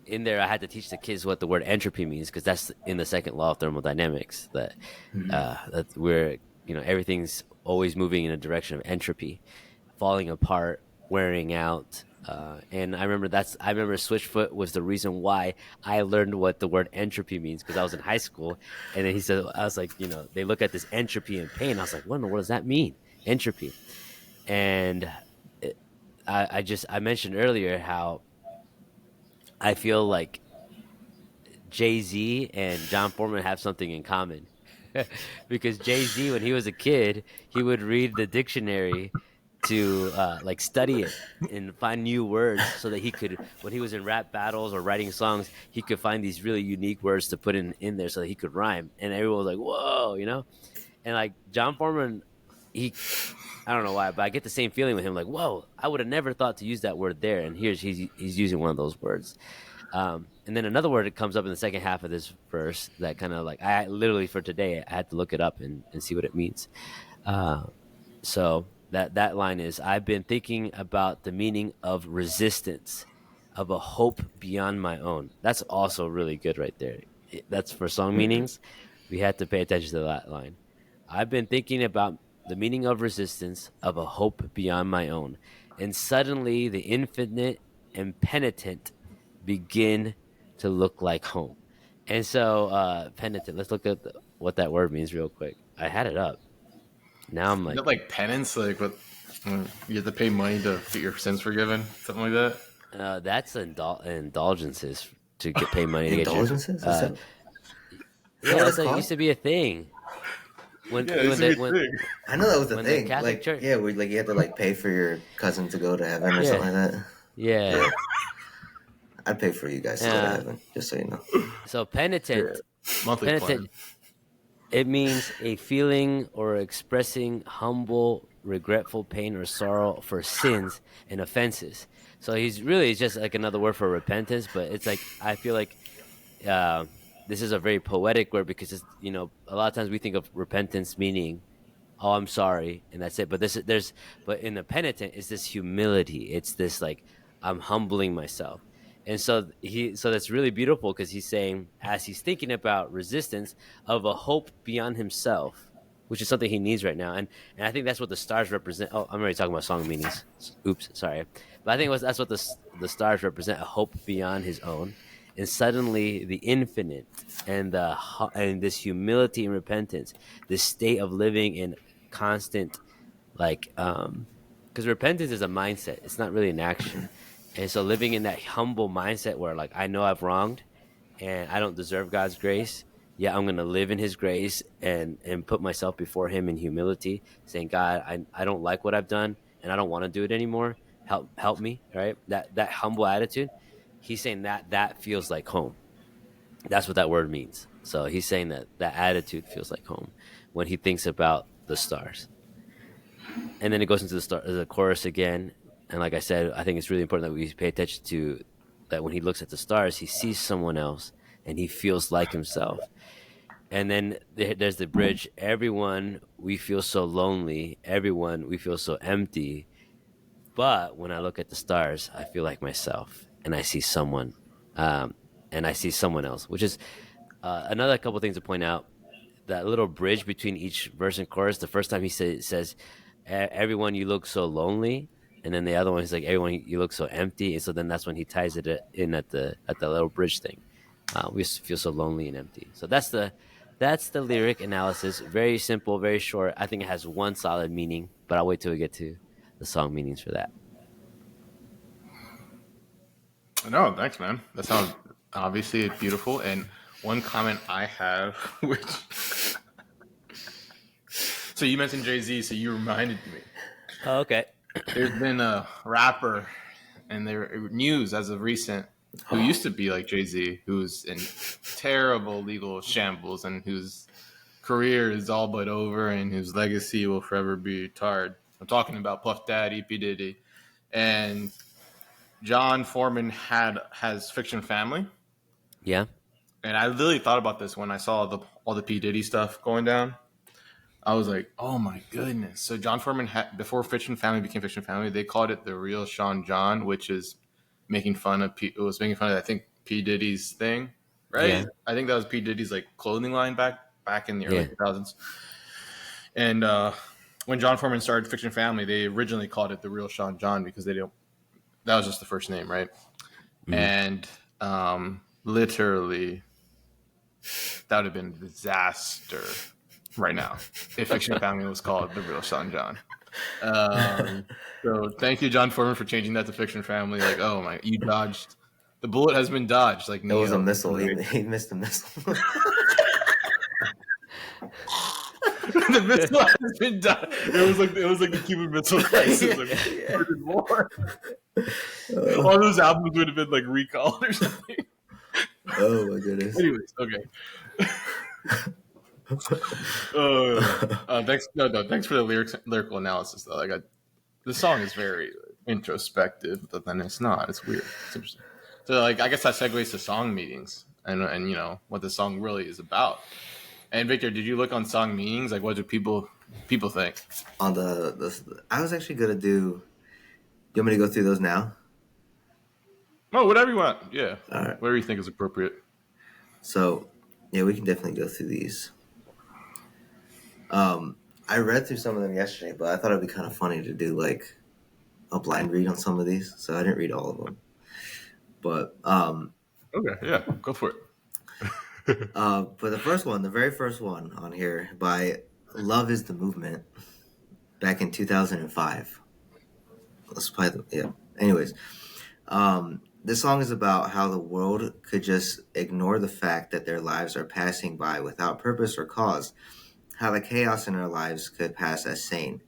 in there, I had to teach the kids what the word entropy means, because that's in the second law of thermodynamics, that that we're, everything's always moving in a direction of entropy, falling apart, wearing out. And I remember Switchfoot was the reason why I learned what the word entropy means, because I was in high school, and then he said, I was like, they look at this entropy and pain. I was like, what in the world does that mean, entropy? And I mentioned earlier how I feel like Jay-Z and Jon Foreman have something in common. Because Jay-Z, when he was a kid, he would read the dictionary to like study it and find new words so that he could, when he was in rap battles or writing songs, he could find these really unique words to put in there so that he could rhyme. And everyone was like, whoa, And like Jon Foreman, I don't know why, but I get the same feeling with him. Like, whoa, I would have never thought to use that word there, and he's using one of those words. And then another word that comes up in the second half of this verse that kind of like, I literally for today I had to look it up and see what it means. So that line is, I've been thinking about the meaning of resistance, of a hope beyond my own. That's also really good right there. That's for song meanings. We had to pay attention to that line. I've been thinking about the meaning of resistance, of a hope beyond my own. And suddenly the infinite and penitent begin to look like home. And so, penitent, let's look at what that word means real quick. I had it up. Now I'm You got like, like penance, like what you have to pay money to get your sins forgiven, something like that. that's indulgences to get pay money to get your. Indulgences? Is that Yeah, what it's it used called? to be a thing. When Yeah, it's when a the good when thing. I know that was the when the thing. Catholic Like, Church. yeah, where like you had to like pay for your cousin to go to heaven or something like that. Yeah. I'd pay for you guys to go to heaven, just so you know. So penitent, Monthly penitent, plan. it means a feeling or expressing humble, regretful pain or sorrow for sins and offenses. So it's just like another word for repentance, but it's like, I feel like uh, this is a very poetic word, because it's, a lot of times we think of repentance meaning, oh, I'm sorry, and that's it. But but in the penitent, it's this humility. It's this like, I'm humbling myself. And so that's really beautiful, because he's saying, as he's thinking about resistance, of a hope beyond himself, which is something he needs right now. And I think that's what the stars represent. Oh, I'm already talking about song meanings. Oops, sorry. But I think that's what the stars represent, a hope beyond his own. And suddenly the infinite and and this humility and repentance, this state of living in constant, like, because repentance is a mindset, it's not really an action. And so living in that humble mindset where, like, I know I've wronged and I don't deserve God's grace, yeah, I'm gonna live in his grace and put myself before him in humility, saying, God, I don't like what I've done and I don't want to do it anymore, help me, right? That humble attitude, he's saying that feels like home. That's what that word means. So he's saying that attitude feels like home when he thinks about the stars. And then it goes into the chorus again. And like I said, I think it's really important that we pay attention to that. When he looks at the stars, he sees someone else and he feels like himself. And then there's the bridge. Everyone, we feel so lonely. Everyone, we feel so empty. But when I look at the stars, I feel like myself, and I see someone, and I see someone else, which is another couple things to point out. That little bridge between each verse and chorus. The first time he says, "Everyone, you look so lonely," and then the other one is like, "Everyone, you look so empty." And so then that's when he ties it in at the little bridge thing. We feel so lonely and empty. So that's the lyric analysis. Very simple, very short. I think it has one solid meaning, but I'll wait till we get to the song meanings for that. No, thanks, man. That sounds Obviously, it's beautiful. And one comment I have, which so you mentioned Jay-Z, so you reminded me. Oh, okay. There's been a rapper, and there news as of recent, who used to be like Jay-Z, who's in terrible legal shambles, and whose career is all but over, and whose legacy will forever be tarred. I'm talking about Puff Daddy, P Diddy, and Jon Foreman has Fiction Family. Yeah. And I literally thought about this when I saw all the P Diddy stuff going down. I was like, oh my goodness. So Jon Foreman before Fiction Family became Fiction Family, they called it the real Sean John, which is making fun of it was making fun of I think P Diddy's thing, right? Yeah. I think that was P Diddy's like clothing line back in the early Yeah. 2000s. And when Jon Foreman started Fiction Family, they originally called it the real Sean John because that was just the first name, right? And literally that would have been a disaster right now if Fiction Family was called the real Sean John. So thank you, Jon Foreman, for changing that to Fiction Family. Like, oh my, you dodged. The bullet has been dodged. Like, It was a missile. He missed a missile. The missile has been dodged. It was like the Cuban Missile Crisis. War. All those albums would have been like recalled or something. Oh my goodness. Anyways, okay. Thanks. No, thanks for the lyrical analysis, though. Like, the song is very introspective, but then it's not. It's weird. It's interesting. So, like, I guess that segues to song meanings and you know what the song really is about. And Victor, did you look on song meanings? Like, what do people think? On I was actually gonna do. You want me to go through those now? Oh, whatever you want. Yeah. All right. Whatever you think is appropriate. So, yeah, we can definitely go through these. I read through some of them yesterday, but I thought it'd be kind of funny to do like a blind read on some of these, so I didn't read all of them. But okay, yeah, go for it. but the very first one on here by Love Is the Movement, back in 2005. Let's play them. Yeah. Anyways, this song is about how the world could just ignore the fact that their lives are passing by without purpose or cause. How the chaos in our lives could pass as sane.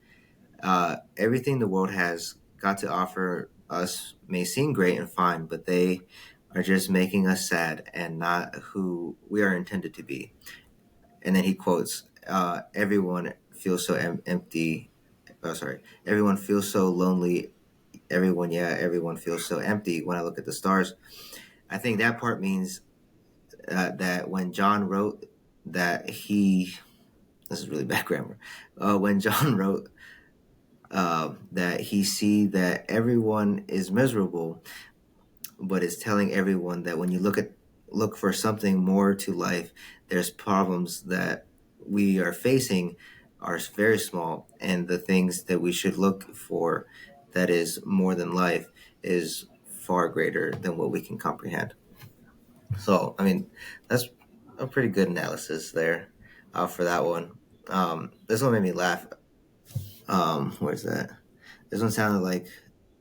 Everything the world has got to offer us may seem great and fine, but they are just making us sad and not who we are intended to be. And then he quotes, everyone feels so empty. Oh, sorry. Everyone feels so lonely. Everyone feels so empty when I look at the stars. I think that part means that when John wrote that this is really bad grammar. When John wrote that he see that everyone is miserable, but is telling everyone that when you look for something more to life, there's problems that we are facing are very small, and the things that we should look for that is more than life is far greater than what we can comprehend. So, I mean, that's a pretty good analysis there for that one. This one made me laugh. Where's that? This one sounded like,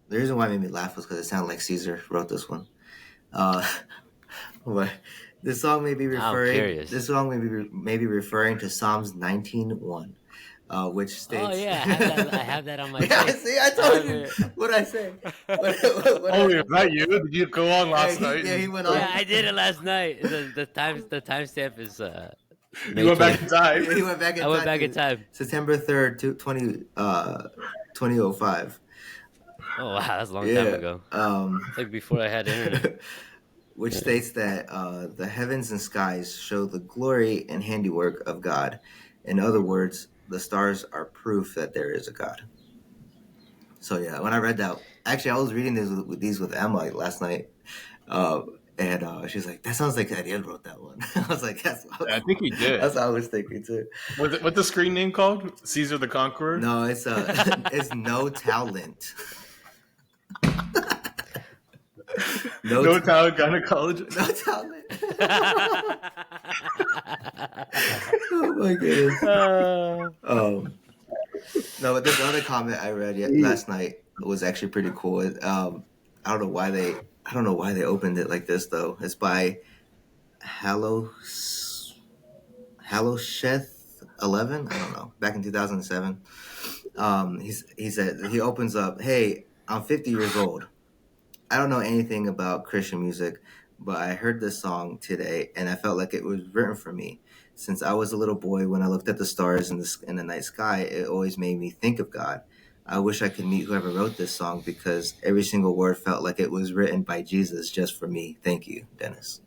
the reason why it made me laugh was because it sounded like Cesar wrote this one. But this song may be referring. This song may be referring to Psalms 19:1, which states. Oh yeah, I have that on my. Yeah, see, I told you what I say. Oh, is that you? Did you go on last night? Yeah, he went on. Yeah, I did it last night. The timestamp is. You went back in time. He went back in time. I went back in time. September 3rd, 2005. Oh wow, that's a long time ago. It's like before I had internet. Which states that the heavens and skies show the glory and handiwork of God. In other words, the stars are proof that there is a God. So yeah, when I read that, actually I was reading these with Emma last night, and she's like, "That sounds like Ariel wrote that one." I was like, I think he did. That's what I was thinking too. What's the screen name called? Caesar the Conqueror? No, it's it's No Talent. No talent gynecologist. No talent. Oh my goodness. No, but this other comment I read last night was actually pretty cool. I don't know why I don't know why they opened it like this though. It's by Hallow Halosheth 11. I don't know. Back in 2007. He said he opens up. Hey, I'm 50 years old. I don't know anything about Christian music, but I heard this song today and I felt like it was written for me. Since I was a little boy, when I looked at the stars in the night sky, it always made me think of God. I wish I could meet whoever wrote this song because every single word felt like it was written by Jesus just for me. Thank you, Dennis.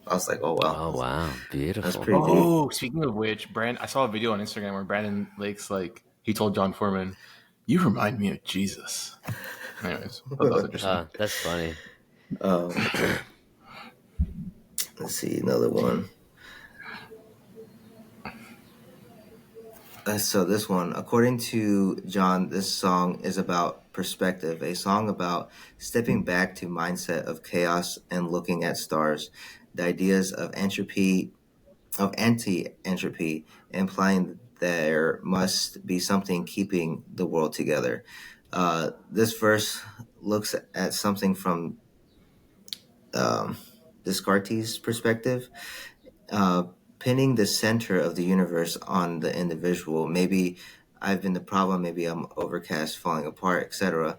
I was like, oh wow, Oh wow, that's beautiful. pretty deep. Oh, speaking of which, I saw a video on Instagram where Brandon Lake's like, he told Jon Foreman, "You remind me of Jesus." Anyways, I thought that was interesting. That's funny. Let's see another one. So this one, according to John, this song is about perspective, a song about stepping back to mindset of chaos and looking at stars. The ideas of anti-entropy, implying there must be something keeping the world together. This verse looks at something from Descartes' perspective, uh, pinning the center of the universe on the individual. Maybe I've been the problem, maybe I'm overcast, falling apart, etc.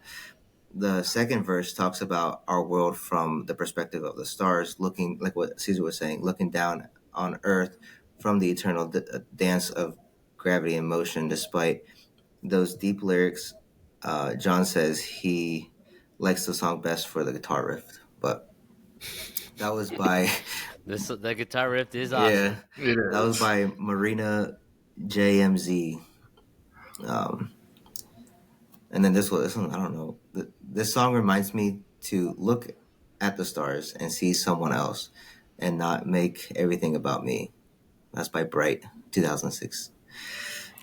The second verse talks about our world from the perspective of the stars, looking like what Caesar was saying, looking down on Earth from the eternal dance of gravity and motion. Despite those deep lyrics, John says he likes the song best for the guitar riff. But that was by The guitar riff is yeah, awesome. It that was is. by Marina JMZ. Um, and then this one, I don't know. This song reminds me to look at the stars and see someone else, and not make everything about me. That's by Bright, 2006.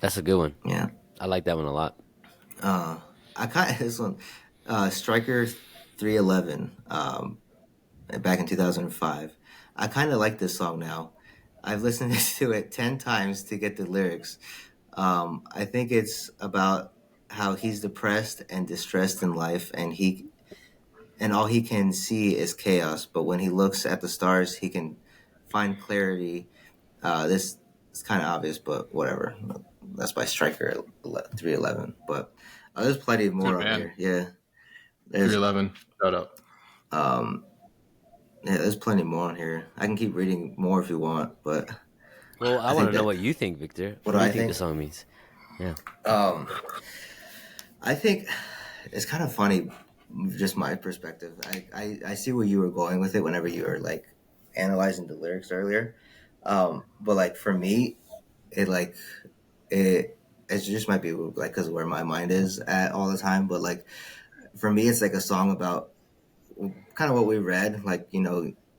That's a good one. Yeah. I like that one a lot. I kind of this one, Striker 311. Back in 2005. I kind of like this song now. I've listened to it 10 times to get the lyrics. I think it's about how he's depressed and distressed in life, and all he can see is chaos. But when he looks at the stars, he can find clarity. This is kind of obvious, but whatever. That's by Striker 311. But there's plenty Good more on man. here. Yeah, there's 311. Shout out. um, yeah, there's plenty more on here. I can keep reading more if you want, but Well, I I want think to know that what you think, Victor. what What do do you I think the think? song means? Yeah. Um, I think it's kind of funny, just my perspective. I see where you were going with it whenever you were like analyzing the lyrics earlier. But like for me, it like it just might be like because where my mind is at all the time. But like for me, it's like a song about kind of what we read, like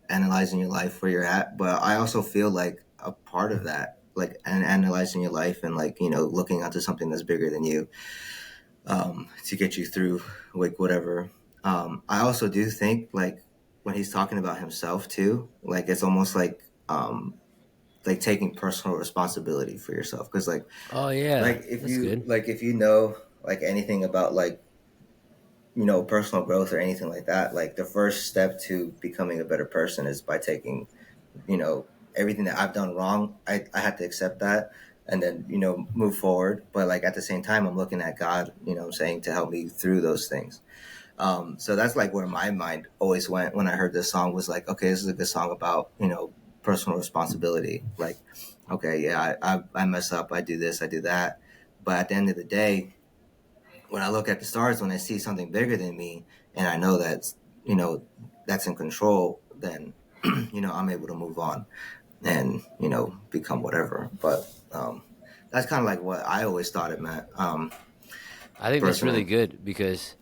analyzing your life where you're at. But I also feel like a part of that, like and analyzing your life and like looking onto something that's bigger than you, to get you through like whatever. I also do think like when he's talking about himself too, like it's almost like taking personal responsibility for yourself because Oh yeah, that's good. if you know like anything about like personal growth or anything like that, like the first step to becoming a better person is by taking everything that I've done wrong. I had to accept that and then move forward, but like at the same time I'm looking at God, what I'm saying, to help me through those things. So that's like where my mind always went when I heard this song, was like, okay, this is a good song about personal responsibility. Like, okay, yeah, I mess up, I do this, I do that, but at the end of the day, when I look at the stars, when I see something bigger than me, and I know you know that's in control, then I'm able to move on and become whatever. But that's kind of like what I always thought it meant. I think that's really Personally, good because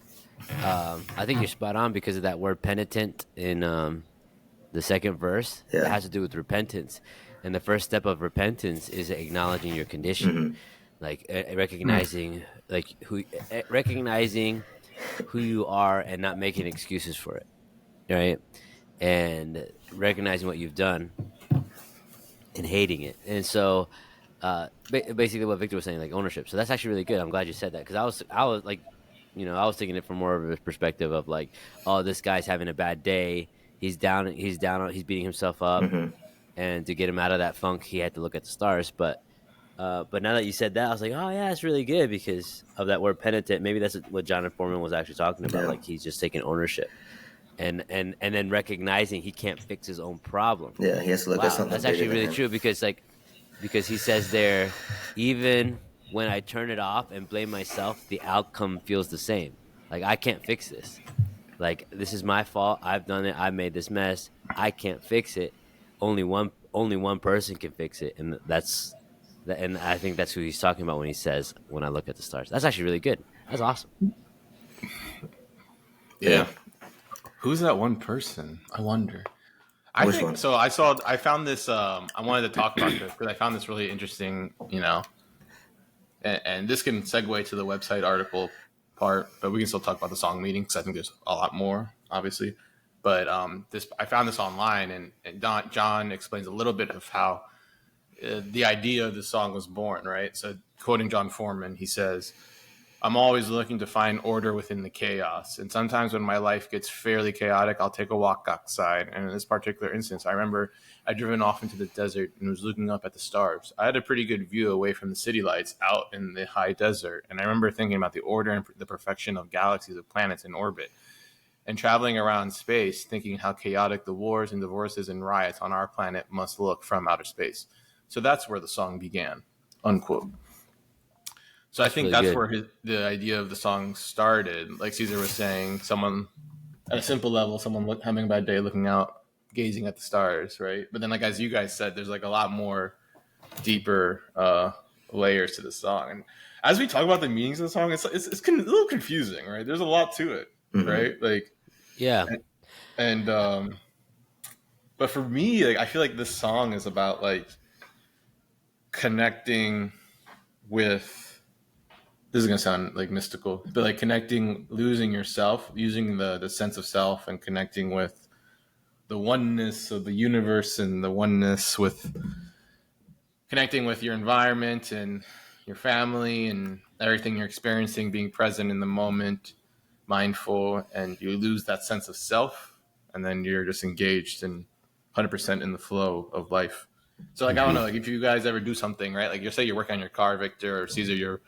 I think you're spot on because of that word penitent in the second verse. That yeah. has to do with repentance, and the first step of repentance is acknowledging your condition, Hmm. like recognizing recognizing who you are and not making excuses for it, right? And recognizing what you've done and hating it. And so basically what Victor was saying, like ownership. So that's actually really good. I'm glad you said that because I was like I was taking it from more of a perspective of like, oh, this guy's having a bad day. He's down. He's down. He's beating himself up, Mm-hmm. and to get him out of that funk, he had to look at the stars. But now that you said that, I was like, oh yeah, it's really good because of that word penitent. Maybe that's what Jon Foreman was actually talking about. Yeah. Like he's just taking ownership and then recognizing he can't fix his own problem. Yeah, he has to look at Wow, something that's bigger actually than really him. true because he says there, even when I turn it off and blame myself, the outcome feels the same. Like I can't fix this. Like this is my fault. I've done it. I made this mess. I can't fix it. Only one person can fix it, and and I think that's who he's talking about when he says, "When I look at the stars." That's actually really good. That's awesome. Yeah. Yeah. Who's that one person? I wonder. I Which think one? so. I found this. I wanted to talk about this because I found this really interesting. And this can segue to the website article part, but we can still talk about the song meaning because I think there's a lot more, obviously. But this I found this online, and Jon explains a little bit of how the idea of the song was born. Right. So quoting Jon Foreman, he says, I'm always looking to find order within the chaos. And sometimes when my life gets fairly chaotic, I'll take a walk outside. And in this particular instance, I remember I'd driven off into the desert and was looking up at the stars. I had a pretty good view away from the city lights out in the high desert. And I remember thinking about the order and the perfection of galaxies of planets in orbit. And traveling around space, thinking how chaotic the wars and divorces and riots on our planet must look from outer space. So that's where the song began, unquote. So I That's think really that's good. where the idea of the song started. Like Caesar was saying, someone at a simple level, someone having a bad day, looking out, gazing at the stars, right? But then, like as you guys said, there's like a lot more deeper layers to the song. And as we talk about the meanings of the song, it's a little confusing, right? There's a lot to it, Mm-hmm. right? Like Yeah. and but for me, like I feel like this song is about like connecting with this is gonna sound like mystical, but like connecting, losing yourself, using the sense of self, and connecting with the oneness of the universe and the oneness with connecting with your environment and your family and everything you're experiencing, being present in the moment, mindful, and you lose that sense of self, and then you're just engaged and 100% in the flow of life. So like I don't know, like if you guys ever do something, right? Like you say you're working on your car, Victor or Caesar, you're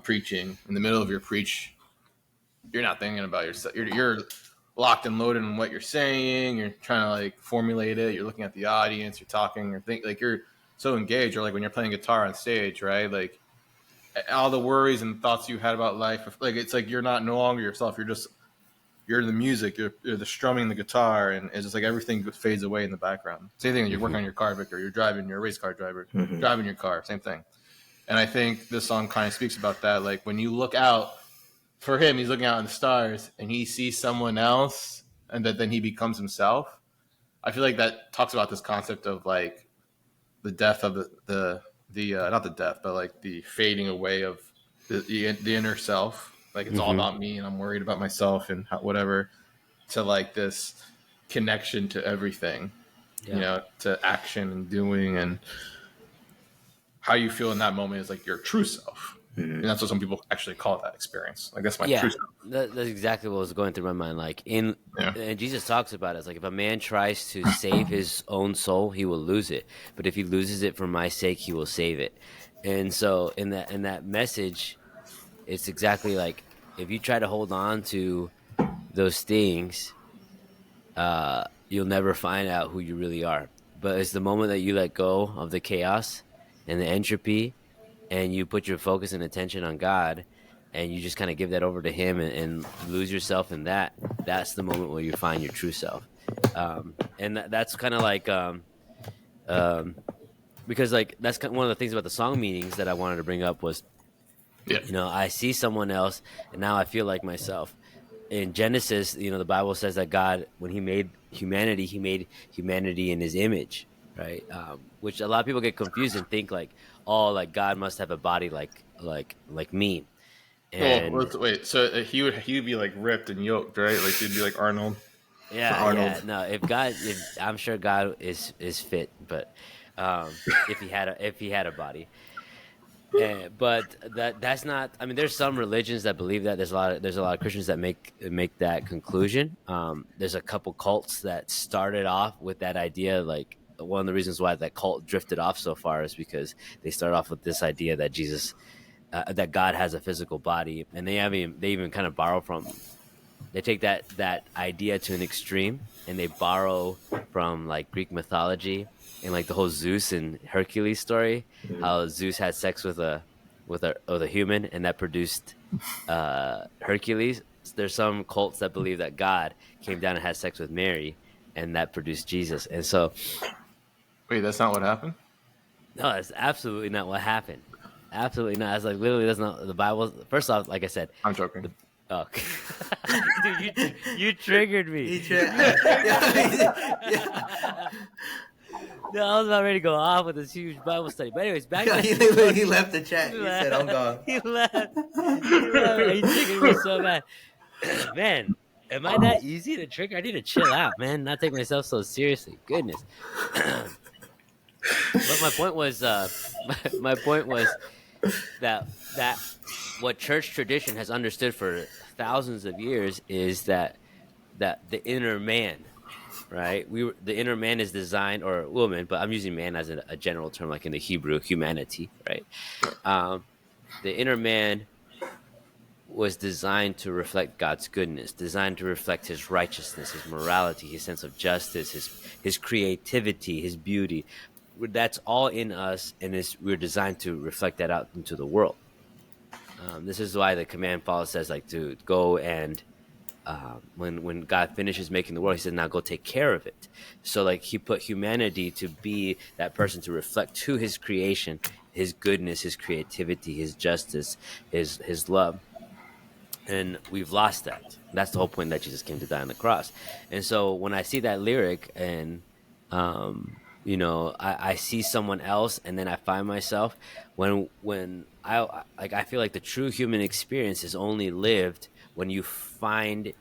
preaching. In the middle of your preach, you're not thinking about yourself. You're locked and loaded on what you're saying. You're trying to like formulate it. You're looking at the audience. You're talking. You're think like you're so engaged. Or like when you're playing guitar on stage, right? Like all the worries and thoughts you had about life. Like it's like you're not no longer yourself. You're the music. You're the strumming the guitar, and it's just like everything fades away in the background. Same thing. You're working on your car, Victor. You're driving. You're a race car driver. Mm-hmm. Driving your car. Same thing. And I think this song kind of speaks about that. Like when you look out, for him, he's looking out in the stars and he sees someone else and that then he becomes himself. I feel like that talks about this concept of like the death of the not the death, but like the fading away of the inner self. Like it's all about me and I'm worried about myself and whatever, to like this connection to everything, Yeah. to action and doing, and how you feel in that moment is like your true self. And that's what some people actually call that experience. Like that's my true Yeah, self. that's exactly what was going through my mind. Like Yeah. and Jesus talks about it. It's like if a man tries to save his own soul, he will lose it. But if he loses it for my sake, he will save it. And so in that message, it's exactly like if you try to hold on to those things, you'll never find out who you really are. But it's the moment that you let go of the chaos and the entropy and you put your focus and attention on God and you just kind of give that over to him and lose yourself in that, that's the moment where you find your true self. And that's kind of like um, because like that's one of the things about the song meanings that I wanted to bring up was, Yeah. I see someone else and now I feel like myself. In Genesis, the Bible says that God, when he made humanity in his image, right? Which a lot of people get confused and think like, oh, like God must have a body like me. Well, And wait. So he would be like ripped and yoked, right? Like he'd be like Arnold. yeah. No, if I'm sure God is fit, but if he had a body, But that's not. I mean, there's some religions that believe that. There's a lot of Christians that make that conclusion. There's a couple cults that started off with that idea. Like one of the reasons why that cult drifted off so far is because they start off with this idea that that God has a physical body, and they even kind of borrow from. They take that idea to an extreme, and they borrow from like Greek mythology and like the whole Zeus and Hercules story, Mm. how Zeus had sex with a human, and that produced Hercules. There's some cults that believe that God came down and had sex with Mary, and that produced Jesus. And so, Wait, that's not what happened? no, that's absolutely not what happened. Absolutely not. It's like literally that's not the Bible. First off, like I said, I'm joking. oh, dude, you triggered me. Yeah. No, I was about ready to go off with this huge Bible study. But anyways, back to He left the chat. He said, "I'm gone." He left. He left. He triggered me so bad. Man, am I that easy to trigger? I need to chill out, man. Not take myself so seriously. Goodness. But my point was, my point was that what church tradition has understood for thousands of years is that the inner man, right? The inner man is designed, or woman, but I'm using man as a general term, like in the Hebrew, humanity, right? The inner man was designed to reflect God's goodness, designed to reflect His righteousness, His morality, His sense of justice, His creativity, His beauty. That's all in us, and we're designed to reflect that out into the world. This is why the command Paul says, like, to go and when God finishes making the world, He says, now go take care of it. So like He put humanity to be that person to reflect to His creation, His goodness, His creativity, His justice, His love. And we've lost that. That's the whole point that Jesus came to die on the cross. And so when I see that lyric and I see someone else, and then I find myself when I feel like the true human experience is only lived when you find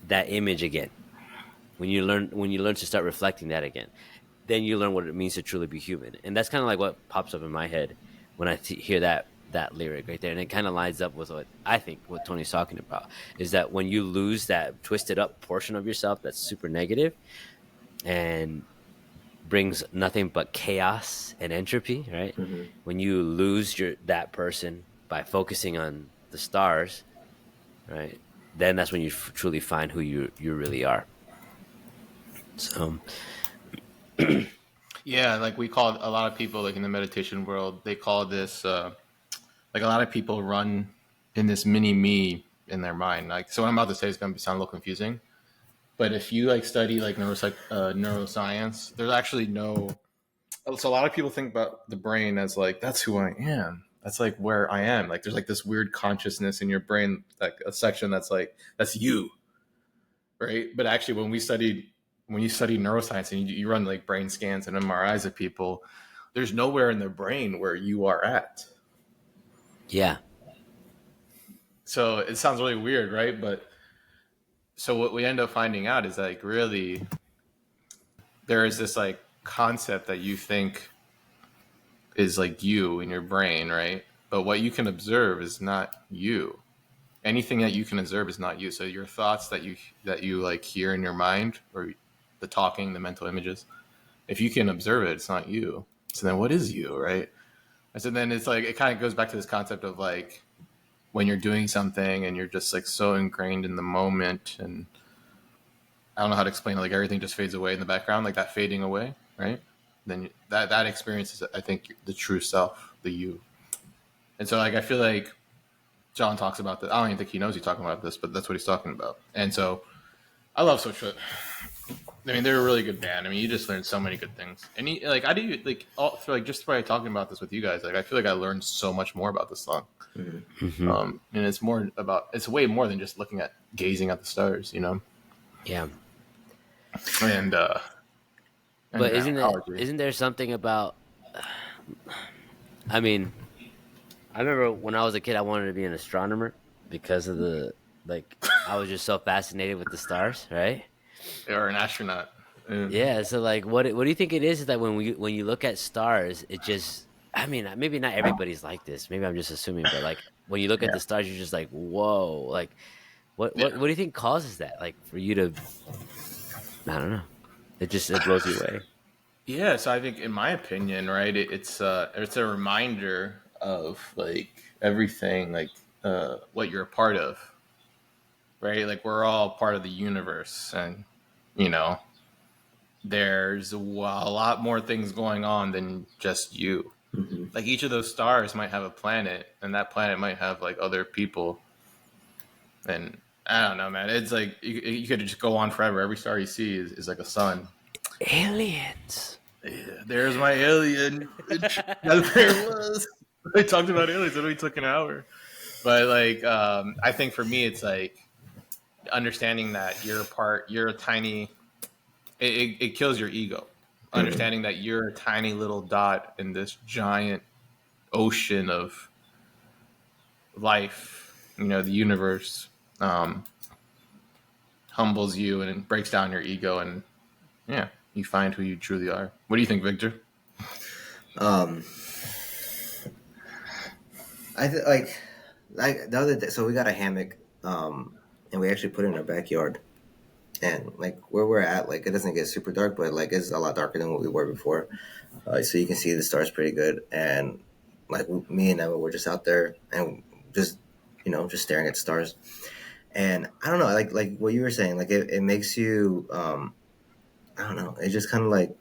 that image again. When you learn to start reflecting that again, then you learn what it means to truly be human. And that's kind of like what pops up in my head when I hear that lyric right there. And it kind of lines up with what I think what Tony's talking about, is that when you lose that twisted up portion of yourself that's super negative and brings nothing but chaos and entropy, right? Mm-hmm. When you lose that person by focusing on the stars, right? Then that's when you truly find who you really are. So, Yeah, like we call a lot of people, like in the meditation world, they call this like a lot of people run in this mini me in their mind. Like, so what I'm about to say is going to sound a little confusing, but if you like study like neuroscience, there's actually no. So a lot of people think about the brain as like that's who I am. That's like where I am. Like there's like this weird consciousness in your brain, like a section that's like that's you, right? But actually, when you study neuroscience and you run like brain scans and MRIs of people, there's nowhere in their brain where you are at. yeah. So it sounds really weird, right? But so what we end up finding out is like really there is this like concept that you think is like you in your brain, right? But what you can observe is not you. Anything that you can observe is not you. So your thoughts that you like hear in your mind, or the talking, the mental images, if you can observe it, it's not you. So then what is you, right? And so then it's like it kind of goes back to this concept of like when you're doing something and you're just like so ingrained in the moment, and I don't know how to explain it, like everything just fades away in the background, like that fading away, right? Then that experience is, I think, the true self, the you. And so like I feel like John talks about that. I don't even think he knows he's talking about this, but that's what he's talking about. And so I love Switchfoot. I mean, they're a really good band. I mean, you just learn so many good things. And I do like all through like just by talking about this with you guys, like I feel like I learned so much more about this song. Mm-hmm. And it's way more than just looking at gazing at the stars, you know? Yeah. And But isn't there something about? I mean, I remember when I was a kid, I wanted to be an astronomer because of I was just so fascinated with the stars, right? or an astronaut? Yeah. So like, what do you think it is that when you look at stars, it just I mean, maybe not everybody's like this. Maybe I'm just assuming, but like when you look at Yeah. the stars, you're just like, whoa. Like, what do you think causes that? Like for you to, I don't know. It blows you away. Yeah, so I think, in my opinion, right, it's a reminder of like everything, like what you're a part of, right? Like we're all part of the universe, and you know, there's a lot more things going on than just you. Hmm. Like each of those stars might have a planet, and that planet might have like other people, and I don't know, man. It's like you could just go on forever. Every star you see is like a sun. Aliens. Yeah, there's my alien. There it was. We talked about aliens. It only took an hour. But like, I think for me, it's like understanding that you're a tiny. It kills your ego. Hmm. Understanding that you're a tiny little dot in this giant ocean of life. You know, the universe humbles you and breaks down your ego, and yeah, you find who you truly are. What do you think, Victor? Um, like the other day, so we got a hammock, and we actually put it in our backyard. And like where we're at, like it doesn't get super dark, but like it's a lot darker than what we were before. So you can see the stars pretty good. And like me and Emma were just out there and just just staring at the stars. And I don't know, like what you were saying, like it makes you, I don't know, it just kind of like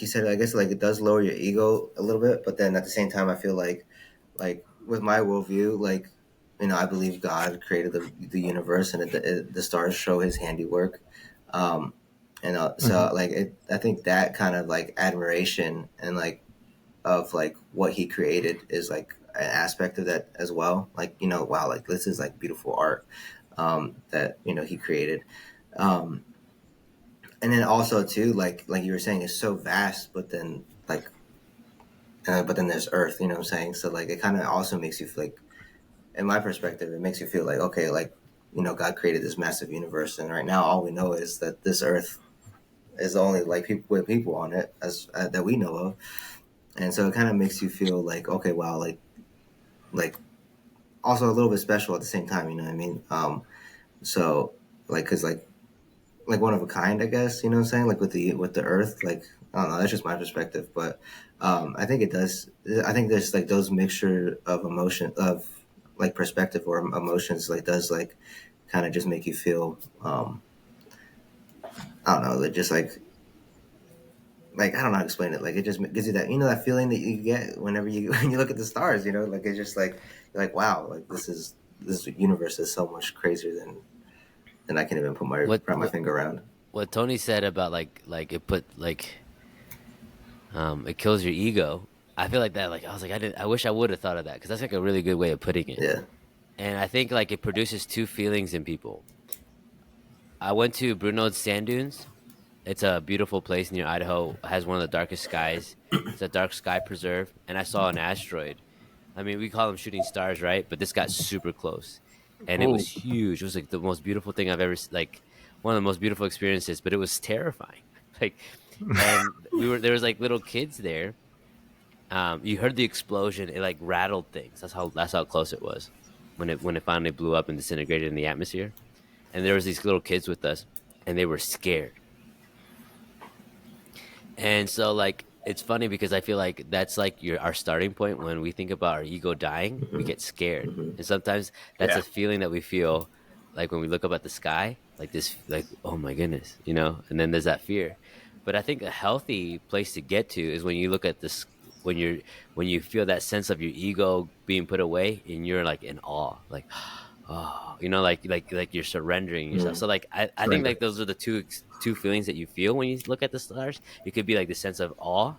you said, I guess like it does lower your ego a little bit, but then at the same time, I feel like with my worldview, like I believe God created the universe, and the stars show His handiwork. Um, and so like I think that kind of like admiration and like of like what He created is like an aspect of that as well. Like wow, like this is like beautiful art that He created. Um, and then also too, like you were saying, it's so vast, but then but then there's Earth. You know what I'm saying? So like it kind of also makes you feel like, in my perspective, it makes you feel like, okay, like God created this massive universe, and right now all we know is that this Earth is only like people with people on it as that we know of, and so it kind of makes you feel like, okay, wow, like also a little bit special at the same time. You know what I mean? So like, cause like one of a kind, I guess. You know what I'm saying? Like with the Earth, like I don't know. That's just my perspective, but I think it does. I think there's like those mixture of emotion of like perspective or emotions like does like kind of just make you feel I don't know, like just like I don't know how to explain it. Like it just gives you that that feeling that you get whenever you when you look at the stars. Like it's just like you're like wow, like this universe is so much crazier than I can even What wrap my what finger around. what Tony said about like it put it kills your ego. I feel like that. Like I was like I wish I would have thought of that because that's like a really good way of putting it. Yeah. And I think like it produces two feelings in people. I went to Bruno's Sand Dunes. It's a beautiful place near Idaho. It has one of the darkest skies. It's a dark sky preserve, and I saw an asteroid. I mean, we call them shooting stars, right? But this got super close, and it was Oh, huge. It was like the most beautiful thing I've ever like one of the most beautiful experiences. But it was terrifying. Like, and there was like little kids there. You heard the explosion. It like rattled things. That's how close it was when it finally blew up and disintegrated in the atmosphere. And there was these little kids with us, and they were scared. And so like it's funny because I feel like that's like our starting point when we think about our ego dying, we Hmm. get scared. Hmm. And sometimes that's yeah. a feeling that we feel like when we look up at the sky, like this like oh my goodness, and then there's that fear. But I think a healthy place to get to is when you look at this when you feel that sense of your ego being put away and you're like in awe, like oh, like you're surrendering yourself. Hmm. So like I think Surrender. like those are the two feelings that you feel when you look at the stars. It could be like the sense of awe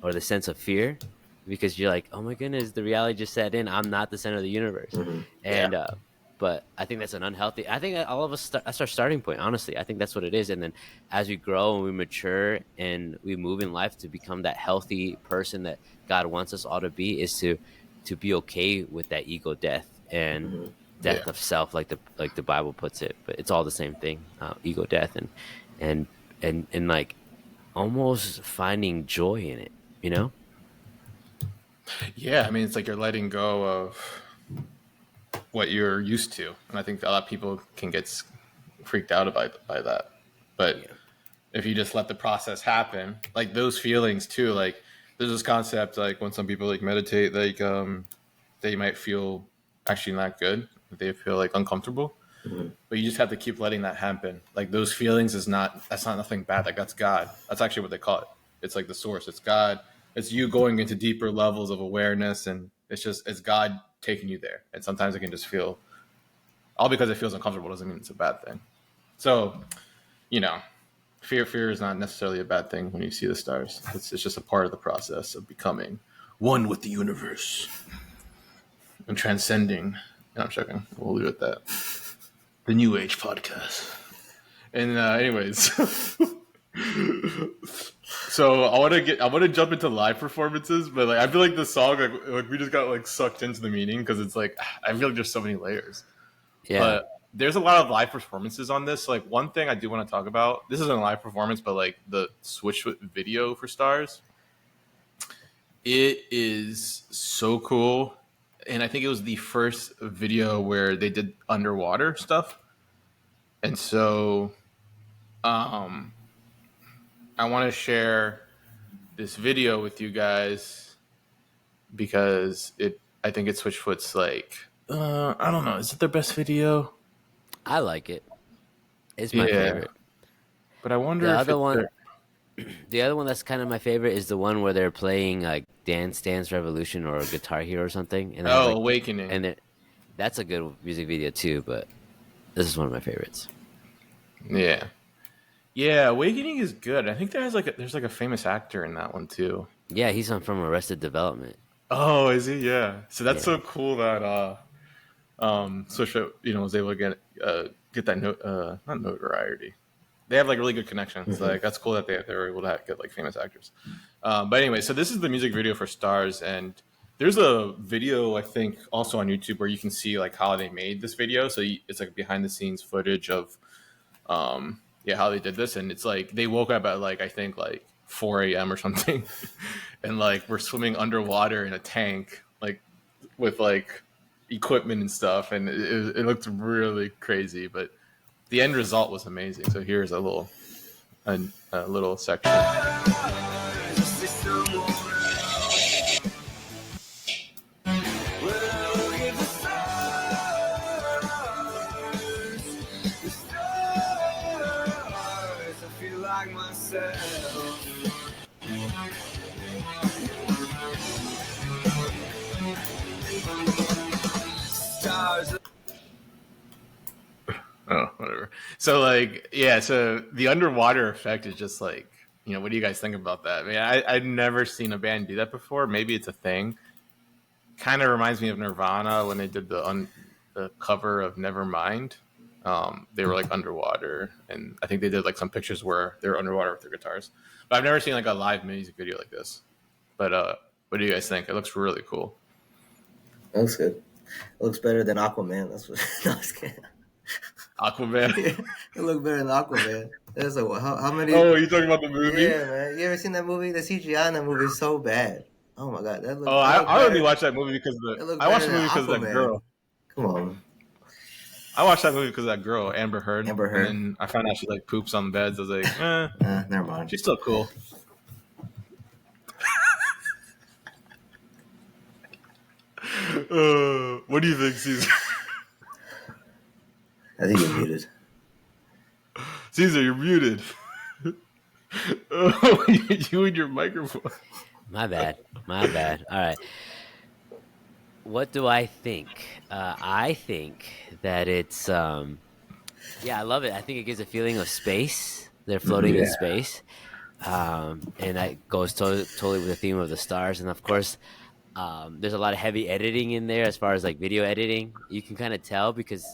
or the sense of fear because you're like, oh my goodness, the reality just set in. I'm not the center of the universe, Hmm. Yeah. and but I think that's an unhealthy. I think that all of us that's our starting point. Honestly, I think that's what it is. And then as we grow and we mature and we move in life to become that healthy person that God wants us all to be, is to be okay with that ego death and Hmm. Yeah. death of self, like the Bible puts it. But it's all the same thing: ego death and and like almost finding joy in it. You know? Yeah, I mean, it's like you're letting go of what you're used to, and I think a lot of people can get freaked out by that. But Yeah. if you just let the process happen, like those feelings too, like there's this concept like when some people like meditate, like they might feel actually not good, they feel like uncomfortable, Mm-hmm. but you just have to keep letting that happen. Like those feelings is not that's not nothing bad. Like that's God. That's actually what they call it. It's like the source. It's God. It's you going into deeper levels of awareness, and it's God taking you there. And sometimes it can just feel all because it feels uncomfortable doesn't mean it's a bad thing. So you know, fear is not necessarily a bad thing when you see the stars. It's just a part of the process of becoming one with the universe and transcending. No, I'm joking. We'll leave it at that. The New Age podcast. And anyways, so I want to jump into live performances, but like I feel like the song like we just got like sucked into the meaning because it's like I feel like there's so many layers. Yeah. But there's a lot of live performances on this. Like one thing I do want to talk about. This isn't a live performance, but like the Switchfoot video for Stars. It is so cool, and I think it was the first video where they did underwater stuff. And so, um, I want to share this video with you guys because it. I think it's Switchfoot's like. I don't know. Is it their best video? I like it. It's my Yeah, favorite. but I wonder The if other it's one, their. the other one that's kind of my favorite is the one where they're playing like Dance Dance Revolution or Guitar Hero or something, and it has Oh, like, Awakening. and that's a good music video too. But this is one of my favorites. Yeah. Yeah, Awakening is good. I think there's like a famous actor in that one too. Yeah, he's on from Arrested Development. Oh, is he? Yeah. So that's Yeah. so cool that Swisha, was able to get that not notoriety. They have like really good connections. Mm-hmm. Like that's cool that they were able to get like famous actors. But anyway, so this is the music video for Stars, and there's a video I think also on YouTube where you can see like how they made this video. So it's like behind the scenes footage of how they did this, and it's like they woke up at like I think like 4 a.m. or something, and like we're swimming underwater in a tank, like with like equipment and stuff, and it looked really crazy, but the end result was amazing. So here's a little section. Oh, whatever. So like, yeah. So the underwater effect is just like, what do you guys think about that? I mean, I'd never seen a band do that before. Maybe it's a thing. Kind of reminds me of Nirvana when they did the cover of Nevermind. They were like underwater, and I think they did like some pictures where they were underwater with their guitars. But I've never seen like a live music video like this. But what do you guys think? It looks really cool. It looks good. It looks better than Aquaman. That's what. No, I was kidding. Aquaman. Yeah, it looked better than Aquaman. There's how many? Oh, are you talking about the movie? Yeah, man. You ever seen that movie? The CGI in that movie is so bad. Oh my god, Oh, I only watched that movie because I watched the movie because of that girl. Come on. I watched that movie because of that girl, Amber Heard. Amber Heard. And then I found out she like poops on beds. I was like, never mind. She's still cool. What do you think, Cesar? I think you're muted. Cesar, you're muted. Oh, you and your microphone. My bad. All right. What do I think? I think that it's I love it. I think it gives a feeling of space. They're floating in space, and that goes totally with the theme of the stars. And of course, there's a lot of heavy editing in there as far as like video editing. You can kind of tell because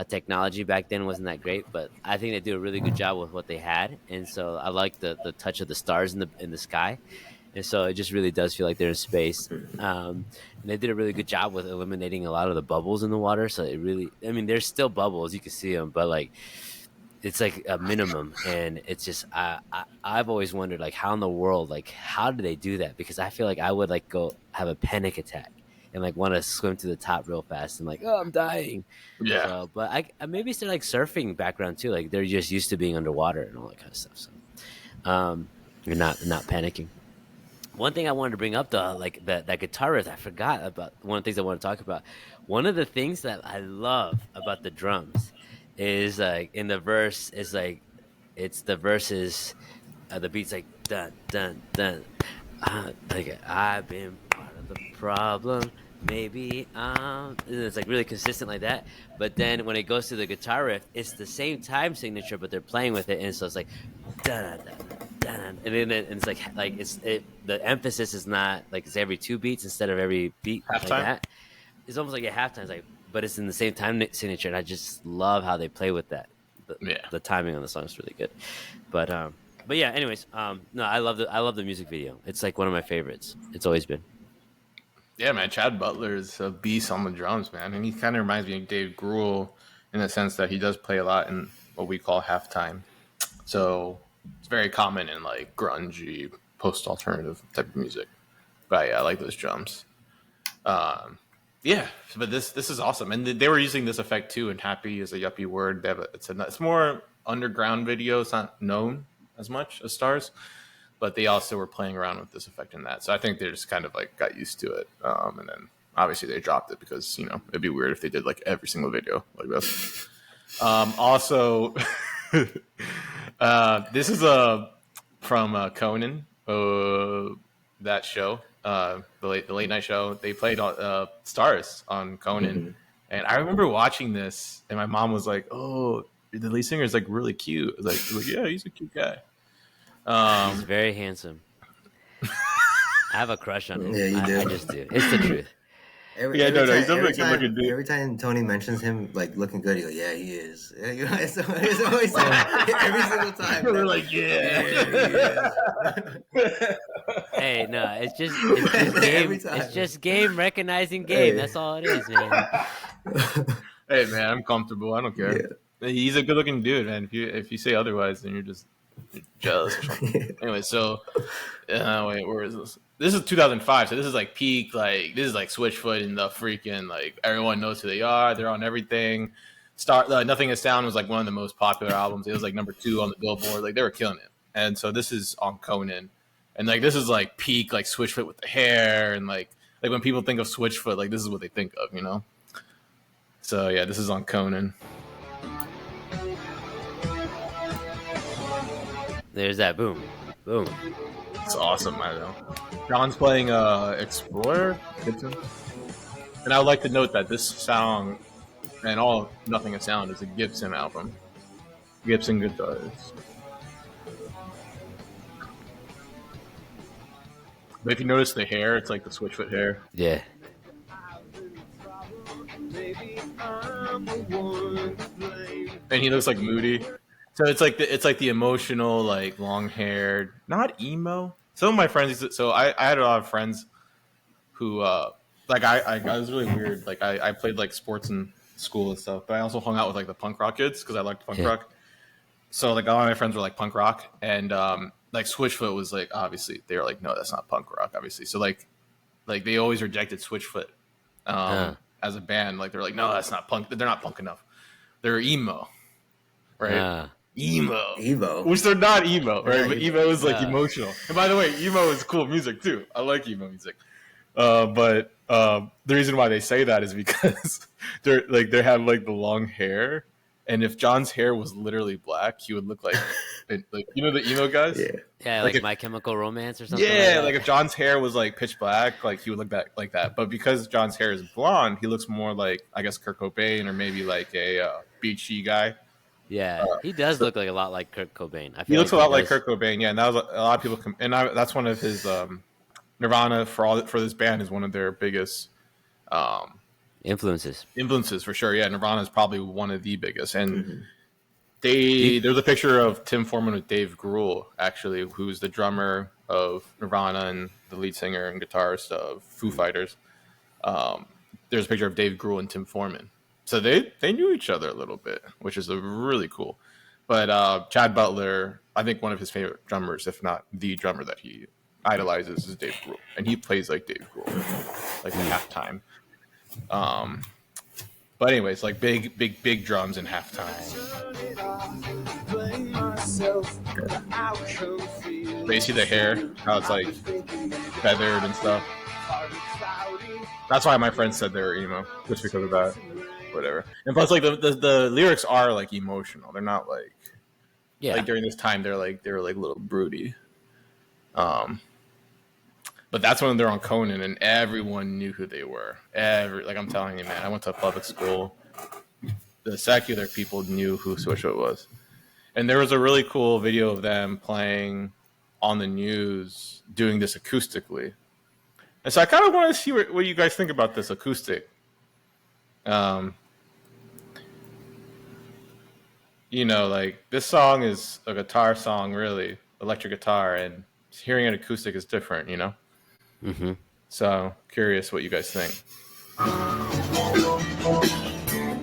technology back then wasn't that great, but I think they did a really good job with what they had. And so I like the touch of the stars in the sky. And so it just really does feel like they're in space. And they did a really good job with eliminating a lot of the bubbles in the water. So it really, I mean, there's still bubbles, you can see them, but like it's like a minimum, and it's just I've always wondered like how in the world, like how do they do that? Because I feel like I would like go have a panic attack and like want to swim to the top real fast and like, oh, I'm dying. Yeah. So, but I maybe it's their like surfing background too. Like they're just used to being underwater and all that kind of stuff. So, you're not panicking. One thing I wanted to bring up though, like that guitar riff, I forgot about one of the things I want to talk about. One of the things that I love about the drums is like in the verse is like it's the verses, the beats like dun dun dun. Like I've been part of the problem. Maybe it's like really consistent like that. But then when it goes to the guitar riff, it's the same time signature, but they're playing with it, and so it's like dun dun dun, and then it's like the emphasis is not like it's every two beats instead of every beat like Halftime. that. It's almost like at halftime, it's like, but it's in the same time signature, and I just love how they play with that. Yeah. The timing on the song is really good, but yeah. Anyways, no, I love the music video. It's like one of my favorites. It's always been. Yeah, man. Chad Butler is a beast on the drums, man, and he kind of reminds me of Dave Grohl in the sense that he does play a lot in what we call halftime. So it's very common in like grungy, post-alternative type of music. But yeah, I like those drums. Yeah, but this is awesome, and they were using this effect too. And "happy" is a yuppie word. They have it's more underground video. It's not known as much as Stars, but they also were playing around with this effect in that. So I think they just kind of like got used to it, and then obviously they dropped it because it'd be weird if they did like every single video like this. Also, this is from Conan, that show, the late night show. They played Stars on Conan, Mm-hmm. and I remember watching this, and my mom was like, "Oh, the lead singer is like really cute." I was like, yeah, he's a cute guy. He's very handsome. I have a crush on him. Yeah, you do. I just do. It's the truth. Yeah, no, he's definitely a good-looking dude. Every time Tony mentions him like looking good, he goes, "Yeah, he is." It's always every single time. We're like, yeah. Hey, no, it's just game. It's just game recognizing game. Hey. That's all it is, man. Hey, man, I'm comfortable. I don't care. Yeah. He's a good-looking dude, man. If you say otherwise, then you're jealous or something. Anyway, so wait, where is this? This is 2005, so this is like peak. Like this is like Switchfoot and the freaking like everyone knows who they are. They're on everything. Nothing Is Sound was like one of the most popular albums. It was like number 2 on the Billboard. Like they were killing it. And so this is on Conan, and like this is like peak like Switchfoot with the hair and like when people think of Switchfoot, like this is what they think of. So yeah, this is on Conan. There's that boom, boom. It's awesome. I don't know. John's playing Explorer, Gibson. And I would like to note that this song and all Nothing Is Sound is a Gibson album. Gibson guitars. But if you notice the hair, it's like the Switchfoot hair. Yeah. And he looks like moody. So it's like the emotional, like long haired, not emo. Some of my friends. So I had a lot of friends who like I was really weird. Like I played like sports in school and stuff, but I also hung out with like the punk rock kids because I liked punk rock. So like a lot of my friends were like punk rock, and like Switchfoot was like obviously they were like, no, that's not punk rock, obviously. So like they always rejected Switchfoot as a band. Like they're like, no, that's not punk. They're not punk enough. They're emo, right? Emo, which they're not emo, right? Yeah, but emo is like emotional. And by the way, emo is cool music too. I like emo music. But the reason why they say that is because they have like the long hair, and if John's hair was literally black, he would look like the emo guys. Yeah, like My Chemical Romance or something. Yeah, like if John's hair was like pitch black, like he would look like that. But because John's hair is blonde, he looks more like I guess Kurt Cobain or maybe like a beachy guy. Yeah, he does look like a lot like Kurt Cobain. I feel he looks a lot like Kurt Cobain. Yeah, and that was a lot of people. That's one of his. Nirvana for this band is one of their biggest influences. Influences for sure. Yeah, Nirvana is probably one of the biggest. And there's a picture of Tim Foreman with Dave Grohl, actually, who's the drummer of Nirvana and the lead singer and guitarist of Foo Fighters. There's a picture of Dave Grohl and Tim Foreman. So they knew each other a little bit, which is really cool. But Chad Butler, I think one of his favorite drummers, if not the drummer that he idolizes, is Dave Grohl, and he plays like Dave Grohl, like at halftime. But anyways, like big drums in halftime. But you see the hair, how it's like feathered and stuff. That's why my friends said they were emo, just because of that. Whatever. And plus, like the lyrics are like emotional. They're not like like during this time they were like a little broody. But that's when they're on Conan, and everyone knew who they were. Like I'm telling you, man, I went to a public school. The secular people knew who Switchfoot was, and there was a really cool video of them playing on the news, doing this acoustically. And so I kind of want to see what you guys think about this acoustic. You know, like this song is a guitar song, really, electric guitar, and hearing an acoustic is different, you know? Mm-hmm. So curious what you guys think.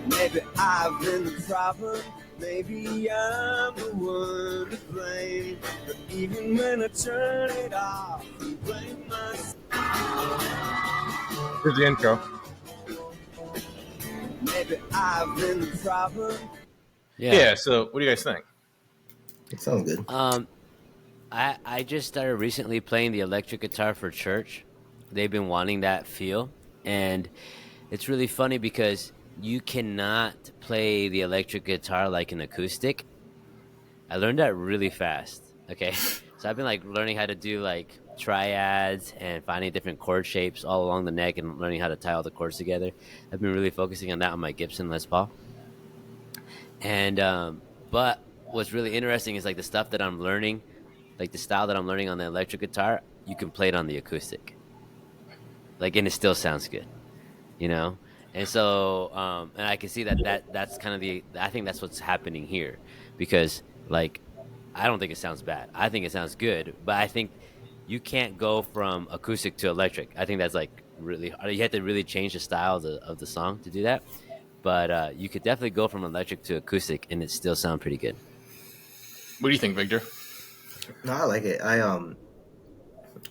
Maybe I've been the problem, maybe I'm the one to blame, but even when I turn it off, I blame myself. Here's the intro. Maybe I've been the problem. Yeah, so what do you guys think? It sounds good. I just started recently playing the electric guitar for church. They've been wanting that feel, and it's really funny because you cannot play the electric guitar like an acoustic. I learned that really fast. Okay, so I've been like learning how to do like triads and finding different chord shapes all along the neck and learning how to tie all the chords together. I've been really focusing on that on my Gibson Les Paul. And but what's really interesting is like the stuff that I'm learning, like the style that I'm learning on the electric guitar, you can play it on the acoustic. Like, and it still sounds good, you know? And so, and I can see that's kind of I think that's what's happening here, because like, I don't think it sounds bad. I think it sounds good, but I think you can't go from acoustic to electric. I think that's like really, you have to really change the style of the song to do that. But you could definitely go from electric to acoustic, and it still sound pretty good. What do you think, Victor? No, I like it. I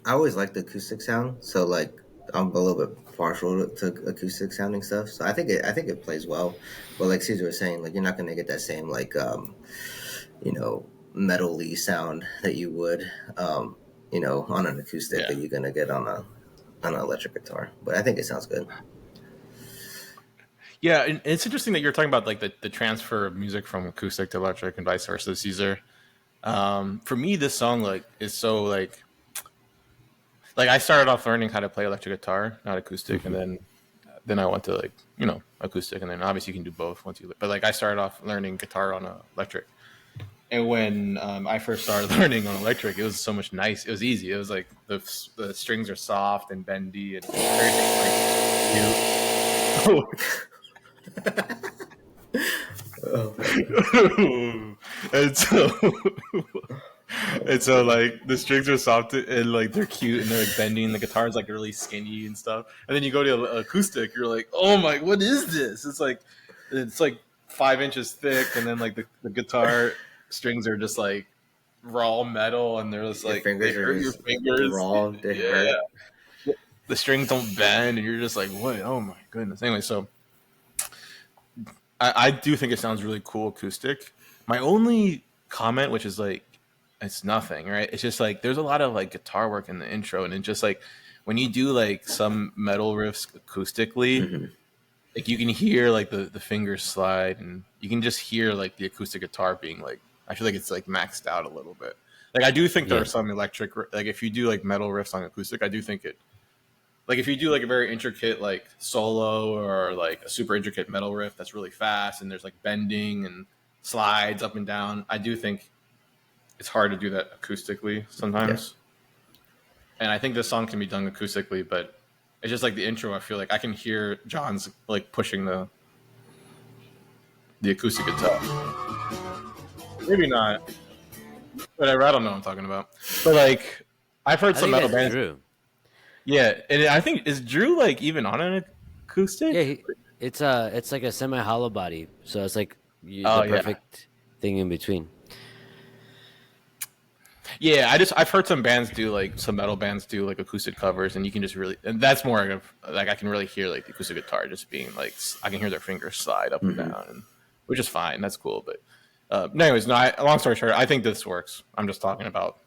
always like the acoustic sound, so like I'm a little bit partial to acoustic sounding stuff. So I think it plays well. But like Cesar was saying, like you're not gonna get that same like you know, metal-y sound that you would you know, on an acoustic that you're gonna get on an electric guitar. But I think it sounds good. Yeah, and it's interesting that you're talking about like the transfer of music from acoustic to electric and vice versa, Caesar. For me, this song like is so like I started off learning how to play electric guitar, not acoustic, and then I went to like, you know, acoustic, and then obviously you can do both once you. But like I started off learning guitar on electric, and when I first started learning on electric, it was so much nice. It was easy. It was like the strings are soft and bendy and very like cute. and so like the strings are soft and like they're cute and they're like bending. The guitar is like really skinny and stuff. And then you go to acoustic, you're like, oh my, what is this? It's like 5 inches thick, and then like the guitar strings are just like raw metal, and they're just like fingers hurt your fingers. Raw, they hurt. The strings don't bend, and you're just like, what? Oh my goodness. Anyway, so I do think it sounds really cool acoustic. My only comment, which is like, it's nothing, right? It's just like there's a lot of like guitar work in the intro, and it's just like when you do like some metal riffs acoustically, like you can hear like the fingers slide, and you can just hear like the acoustic guitar being like, I feel like it's like maxed out a little bit. Like I do think there are some electric, like if you do like metal riffs on acoustic, I do think it. Like if you do like a very intricate like solo or like a super intricate metal riff that's really fast and there's like bending and slides up and down, I do think it's hard to do that acoustically sometimes. Yeah. And I think this song can be done acoustically, but it's just like the intro. I feel like I can hear Jon's like pushing the acoustic guitar. Maybe not, but I don't know what I'm talking about. But like I've heard some metal bands. Drew. Yeah, and I think is Drew like even on an acoustic? Yeah, it's like a semi hollow body, so it's like the perfect thing in between. Yeah, I've heard some bands do like some metal bands do like acoustic covers, and you can just really, and that's more of like I can really hear like the acoustic guitar just being like I can hear their fingers slide up and down, and, which is fine. That's cool. But anyways, no. Long story short, I think this works. I'm just talking about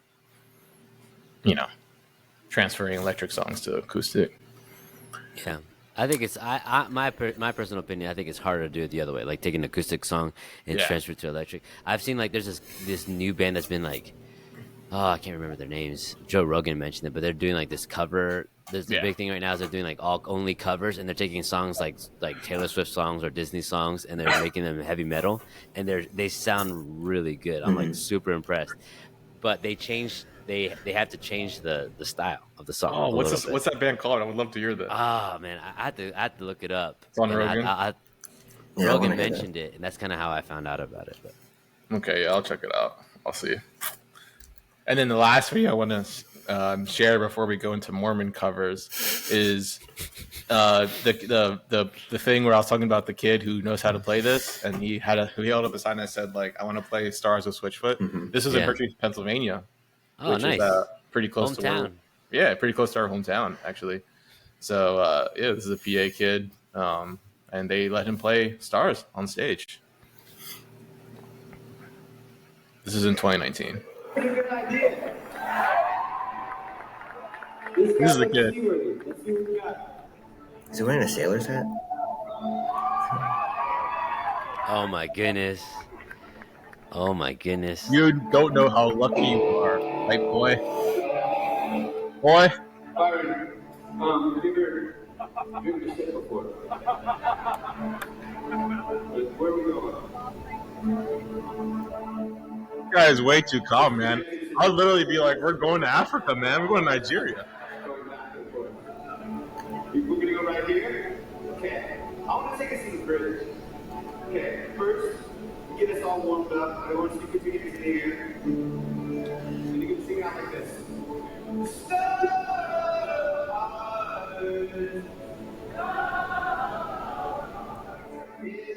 transferring electric songs to acoustic. Yeah, I think it's my personal opinion. I think it's harder to do it the other way, like take an acoustic song and transfer it to electric. I've seen like there's this new band that's been like, oh, I can't remember their names. Joe Rogan mentioned it, but they're doing like this cover. There's the big thing right now is they're doing like only covers, and they're taking songs like Taylor Swift songs or Disney songs, and they're making them heavy metal, and they sound really good. I'm like super impressed. But they have to change the style of the song. Oh, what's that band called? I would love to hear that. Oh man, I had to look it up. It's on Rogan. Rogan mentioned it, and that's kind of how I found out about it. But. Okay, yeah, I'll check it out. I'll see. And then the last video I want to share before we go into Mormon covers is the thing where I was talking about the kid who knows how to play this, and he held up a sign that said like, "I want to play Stars with Switchfoot." Mm-hmm. This is in Hershey, Pennsylvania. Oh, which nice. Is pretty close hometown. Pretty close to our hometown actually. So this is a PA kid, and they let him play Stars on stage. This is in 2019. This is the kid. Is he wearing a sailor's hat? Oh my goodness. Oh my goodness. You don't know how lucky you are, right, boy? Boy? Where we going? This guy is way too calm, man. I'll literally be like, we're going to Africa, man. We're going to Nigeria. We're going to go right here? Okay. I want to take us to the bridge. Okay, first, get us all warmed up. I want you to continue to hear. And you can sing out like this.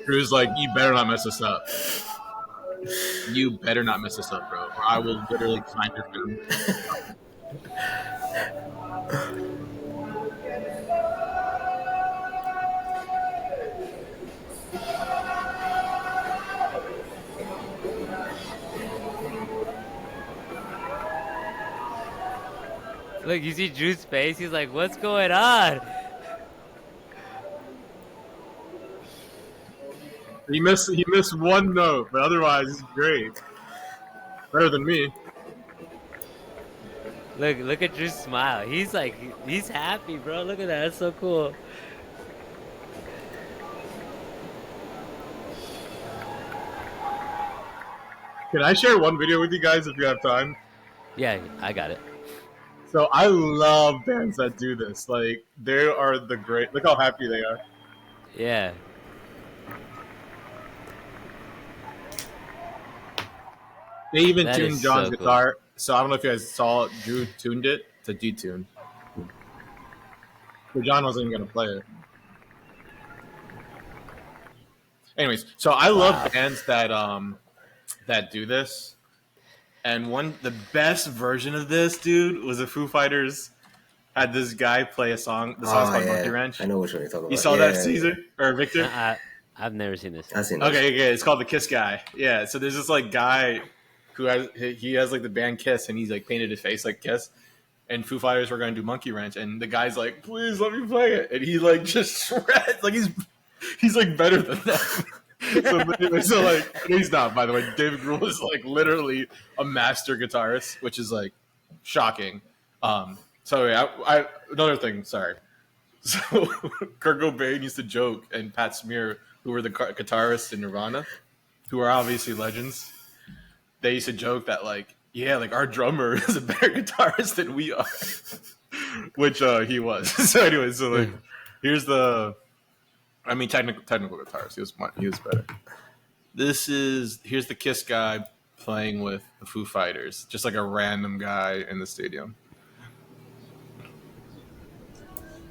Drew's like, you better not mess this up. You better not mess this up, bro, or I will literally find your food. Look, you see Drew's face? He's like, what's going on? He missed one note, but otherwise he's great. Better than me. Look at Drew's smile. He's like, he's happy, bro. Look at that. That's so cool. Can I share one video with you guys if you have time? Yeah, I got it. So I love bands that do this. Like, they are the great. Look how happy they are. Yeah. They even That tuned is John's so cool. guitar. So I don't know if you guys saw it. Drew tuned it to detune. So John wasn't even going to play it. Anyways, so I love bands that do this. And the best version of this, dude, was the Foo Fighters had this guy play a song. The song's called Monkey Wrench. I know which one you're talking about. You saw that, Cesar? Or Victor? I've never seen this. I've seen this. Okay, it's called The Kiss Guy. Yeah, so there's this like guy who has like the band Kiss, and he's like painted his face like Kiss. And Foo Fighters were going to do Monkey Wrench, and the guy's like, "Please let me play it," and he like just shreds, like he's like better than that. so like he's not, by the way. David Grohl is like literally a master guitarist, which is like shocking. So yeah, another thing. Sorry. So Kurt Cobain used to joke, and Pat Smear, who were the guitarists in Nirvana, who are obviously legends, they used to joke that like, yeah, like our drummer is a better guitarist than we are, which he was. So anyway, so like here's technical guitarist. He was better. Here's the Kiss guy playing with the Foo Fighters, just like a random guy in the stadium.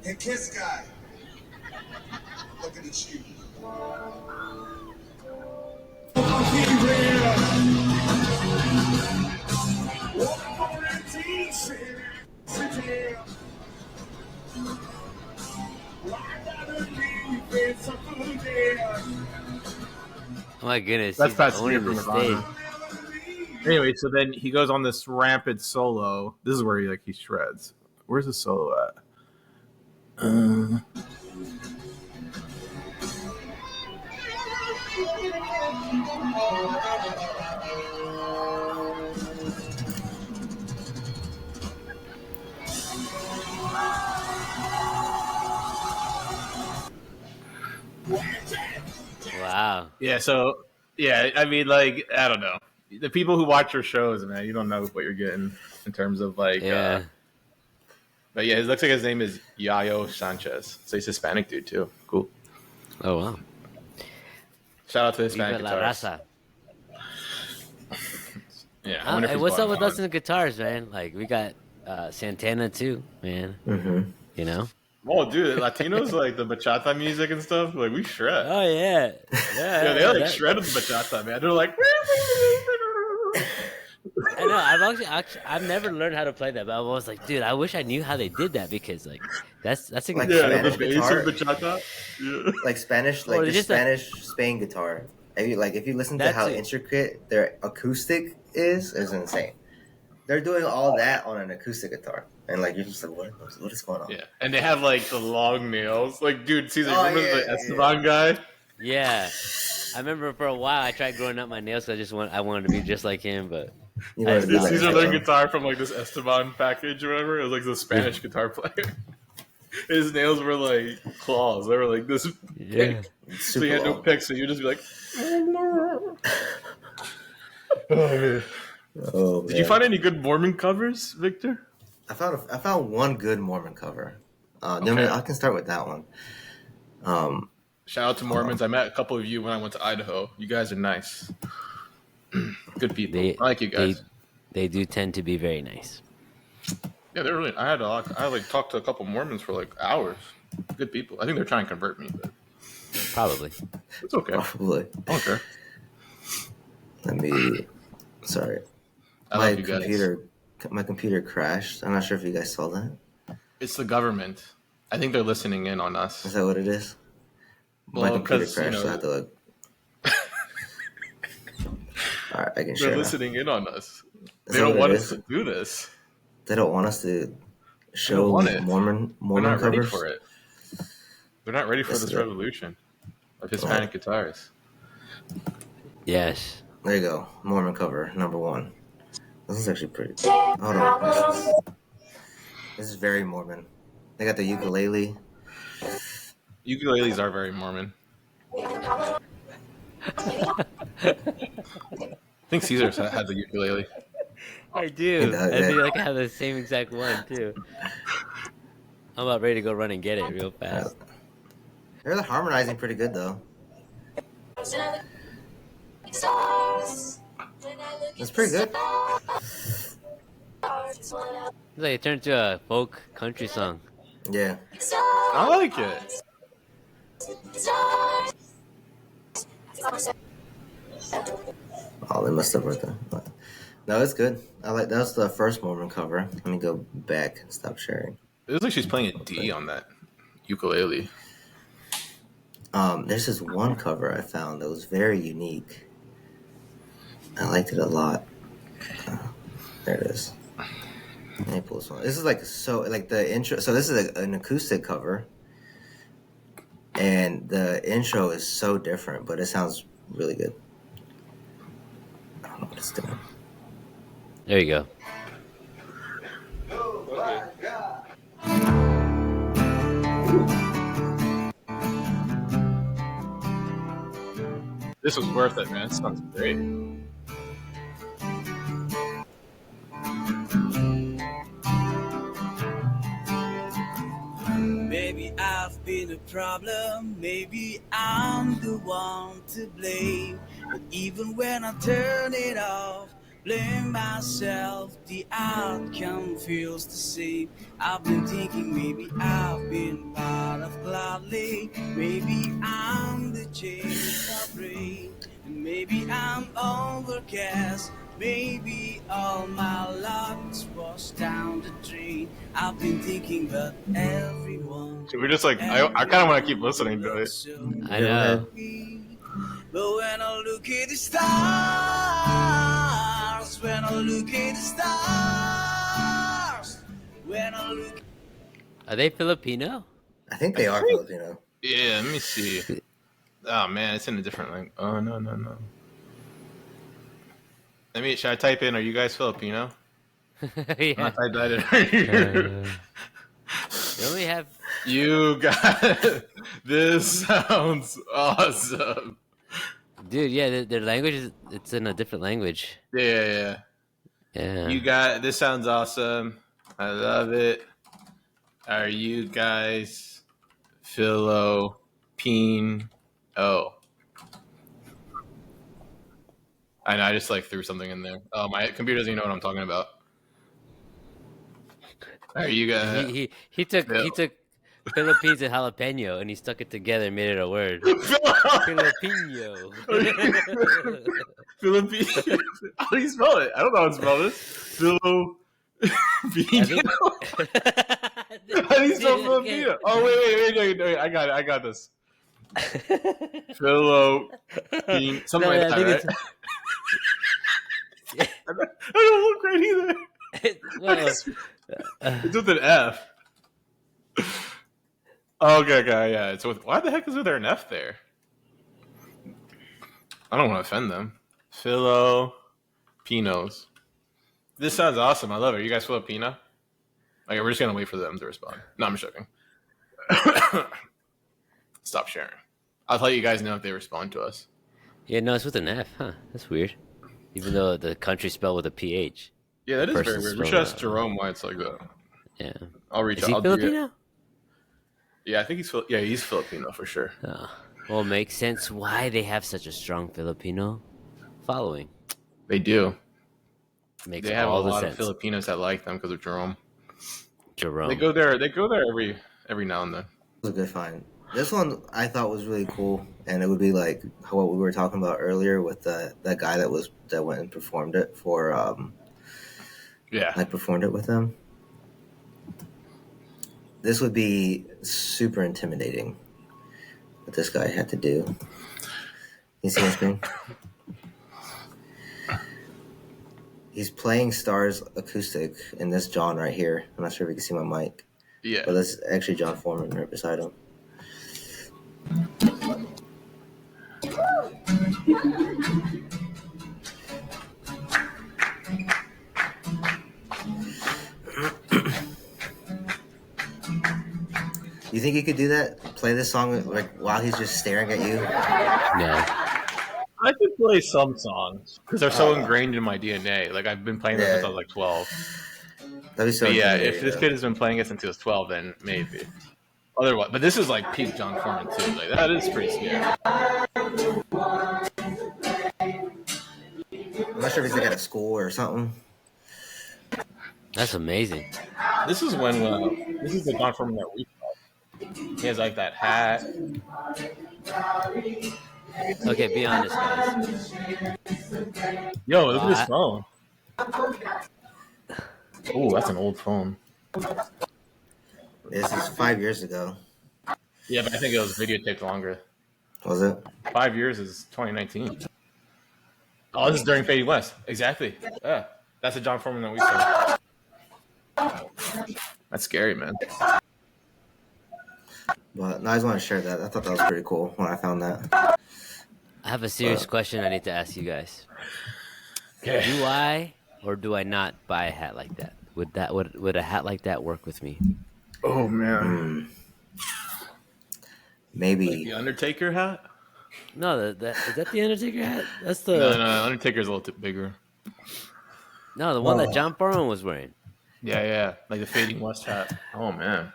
Hey, Kiss guy, looking at you. Monkey Wrench. Oh my goodness, That's he's Pat owning Smear the from stage. Nirvana. Anyway, so then he goes on this rampant solo. This is where he shreds. Where's the solo at? Wow. Yeah, so yeah, I mean, like, I don't know. The people who watch your shows, man, you don't know what you're getting in terms of like. Yeah. But yeah, it looks like his name is Yayo Sanchez. So he's Hispanic dude too. Cool. Oh wow. Shout out to Hispanic Viva la guitars. raza. Yeah, I wonder if Hey, he's what's going up with on. us in the guitars, man? Like we got Santana too, man. Mm-hmm. You know? Oh, dude, Latinos like the bachata music and stuff. Like we shred. Oh yeah. Yeah, they like shredded the bachata, man. They're like. I know. I've never learned how to play that, but I was like, dude, I wish I knew how they did that because like that's a Like Yeah, Spanish the bass guitar? of bachata. Yeah. Like Spanish, Or like the just Spanish Spain guitar. If you listen to That's how it. intricate their acoustic is insane. They're doing all that on an acoustic guitar, and like you're just like, what is going on? Yeah, and they have like the long nails. Like, dude, Cesar, Oh, remember yeah, the Esteban guy? Yeah. I remember for a while I tried growing up my nails because I wanted to be just like him, but You wanted to be Yeah, like Cesar that, learned though. guitar from like this Esteban package or whatever. It was like the Spanish guitar player. His nails were like claws. They were like this yeah. big. So Super you had no long. pick, so you just be like. Oh, man. Oh, Did you find any good Mormon covers, Victor? I found one good Mormon cover. Okay. I can start with that one. Shout out to Mormons. I met a couple of you when I went to Idaho. You guys are nice. Good people. I like you guys. They do tend to be very nice. Yeah, they're really. I talked to a couple Mormons for like hours. Good people. I think they're trying to convert me, but Probably. it's okay. Probably. I don't care. Sorry. I My love you guys. My computer crashed. I'm not sure if you guys saw that. It's the government. I think they're listening in on us. Is that what it is? My Well, computer 'cause, crashed, so I have to look. All right, I can They're share. now. listening in on us. Is They that don't what want it us is? to do this. They don't want us to show want it. Mormon We're not ready covers. for it. They're not ready for Yes, this they- revolution of Hispanic guitars. Yes. There you go. Mormon cover number 1. This is actually pretty. Hold on. This is very Mormon. They got the ukulele. Ukuleles are very Mormon. I think Caesar had the ukulele. I do. does, I feel yeah. like I have the same exact one too. I'm about ready to go run and get it real fast. They're harmonizing pretty good though. That's pretty good. It's like it turned to a folk country song. Yeah. I like it. Oh, they must have wrote that. But no, it's good. That was the first Mormon cover. Let me go back and stop sharing. It looks like she's playing a D on that ukulele. There's this one cover I found that was very unique. I liked it a lot. There it is. Let me pull this one. This is the intro. So this is an acoustic cover, and the intro is so different, but it sounds really good. I don't know what it's doing. There you go. This was worth it, man. It sounds great. Maybe I've been a problem, maybe I'm the one to blame. But even when I turn it off, blame myself, the outcome feels the same. I've been thinking maybe I've been part of Cloud Lake. Maybe I'm the change I bring, and maybe I'm overcast. Maybe all my luck's washed down the drain. I've been thinking about everyone. Should we just like? I kind of want to keep listening to it. I know. But when I look at the stars, when I look at the stars, when I look. Are they Filipino? I think they are Filipino. Yeah, let me see. Oh man, it's in a different language. Oh no. Should I type in? Are you guys Filipino? Yeah. I'll type that in right here. They only have. You got this. Sounds awesome. Dude, yeah, their language it's in a different language. Yeah. You got this. Sounds awesome. I love it. Are you guys Filipino? I know. I just like threw something in there. Oh, my computer doesn't even know what I'm talking about. Are you guys? He took Philippines and jalapeno and he stuck it together and made it a word. Filipino. Filipino. How do you spell it? I don't know how to spell this. Filipino. How do you spell Filipino? Oh wait. I got this. Filipino. Something like that, right? I don't look right either. It's with an F. Okay, yeah. It's with. Why the heck is there an F there? I don't want to offend them. Filipinos. This sounds awesome. I love it. Are you guys Filipino? Okay, we're just gonna wait for them to respond. No, I'm joking. Stop sharing. I'll let you guys know if they respond to us. Yeah, no, it's with an F, huh? That's weird. Even though the country's spelled with a PH. Yeah, that is very weird. We should ask Jerome why it's like that. Yeah. I'll reach out. Is he Filipino? Yeah, I think he's Filipino for sure. Oh. Well, it makes sense why they have such a strong Filipino following. They do. Makes they have all a the lot sense. of Filipinos that like them because of Jerome. Jerome. They go there every now and then. It was a good find. This one I thought was really cool, and it would be like what we were talking about earlier with that guy that went and performed it for I performed it with them. This would be super intimidating what this guy had to do. You see my screen? He's playing Stars acoustic in this Jon right here. I'm not sure if you can see my mic. Yeah. But that's actually Jon Foreman right beside him. You think you could do that? Play this song like while he's just staring at you? No. I could play some songs because they're so ingrained in my DNA. Like I've been playing them since I was like 12. That'd be so. Yeah, if this kid has been playing it since he was 12, then maybe. Otherwise, but this is like peak Jon Foreman too. Like that is pretty scary. I'm not sure if he's like at a school or something. That's amazing. This is when this is the Jon Foreman that we saw. He has like that hat. Okay, be honest, guys. Yo, look at his phone. Oh, that's an old phone. This is 5 years ago. Yeah, but I think it was videotaped longer. Was it? 5 years is 2019. Oh, this is during Fading West. Exactly. Yeah, that's a Jon Foreman that we saw. That's scary, man. But no, I just want to share that. I thought that was pretty cool when I found that. I have a serious question I need to ask you guys. Okay. Do I or do I not buy a hat like that? Would a hat like that work with me? Oh man. Maybe Like the Undertaker hat? No, is that the Undertaker hat? That's the No, Undertaker's a little bit bigger. No, the one that Jon Foreman was wearing. Yeah, like the Fading West hat. Oh man.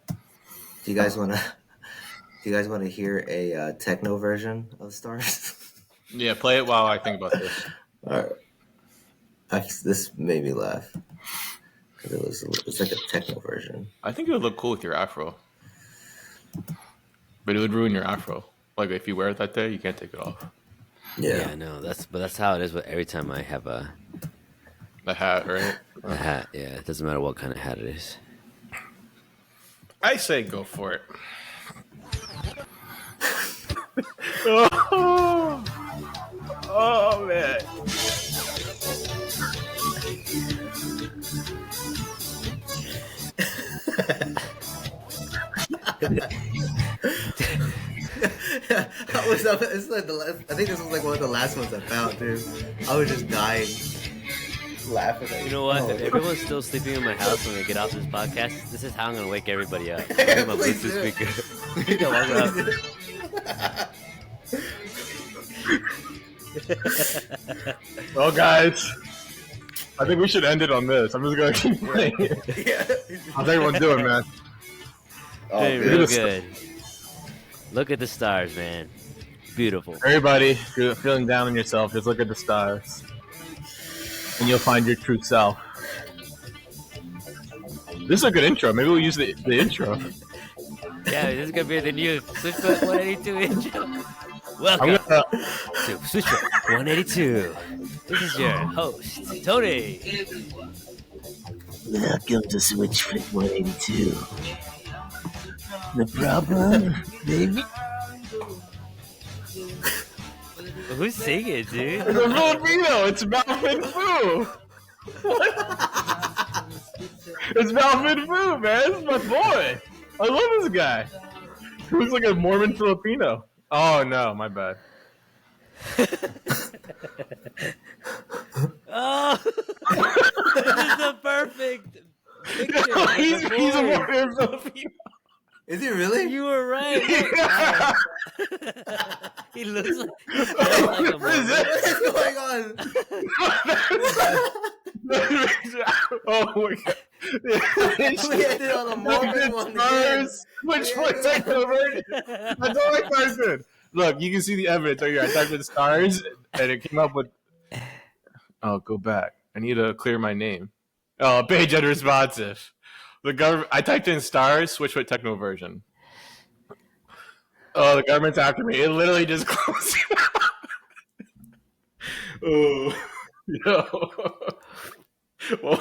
Do you guys want to hear a techno version of Stars? Yeah, play it while I think about this. All right. This made me laugh because it's like a techno version. I think it would look cool with your afro, but it would ruin your afro. Like if you wear it that day, you can't take it off. Yeah, no, that's how it is with every time I have The hat, right? a hat. Yeah, it doesn't matter what kind of hat it is. I say go for it. Oh man. It's like I think this was like one of the last ones I found, dude. I was just dying, laughing. Like, You know what? oh. If everyone's still sleeping in my house when they get off this podcast, this is how I'm gonna wake everybody up. I'm gonna my Please Bluetooth do. speaker. Go walk up. Well, guys, I think we should end it on this. I'm just gonna keep playing it. Yeah. How's everyone doing, man? Oh, Hey, dude. real good. Look at the stars, man. Beautiful. Everybody, if you're feeling down on yourself, just look at the stars, and you'll find your true self. This is a good intro. Maybe we'll use the intro. Yeah, this is gonna be the new Switchfoot 182 intro. I'm Welcome gonna. to Switchfoot 182. This is your host, Tony. Welcome to Switchfoot 182. The problem, baby? Who's singing, dude? It's a Filipino. It's Malfin Fu. It's Malfin Fu, man. This is my boy. I love this guy. He looks like a Mormon Filipino. Oh no, my bad. Oh, this is the perfect picture. of he's the a boy. Mormon Filipino. Is he really? You were right. He looks like a What is Mormon. What is going on? Oh my god. We ended on a Mormon one again. Switchfoot techno version. That's all I typed in. Look, you can see the evidence right here. I typed in stars and it came up with. Oh, go back. I need to clear my name. Oh, page unresponsive. The government. I typed in stars, Switchfoot techno version. Oh, the government's after me. It literally just closed. Oh, yo. Well,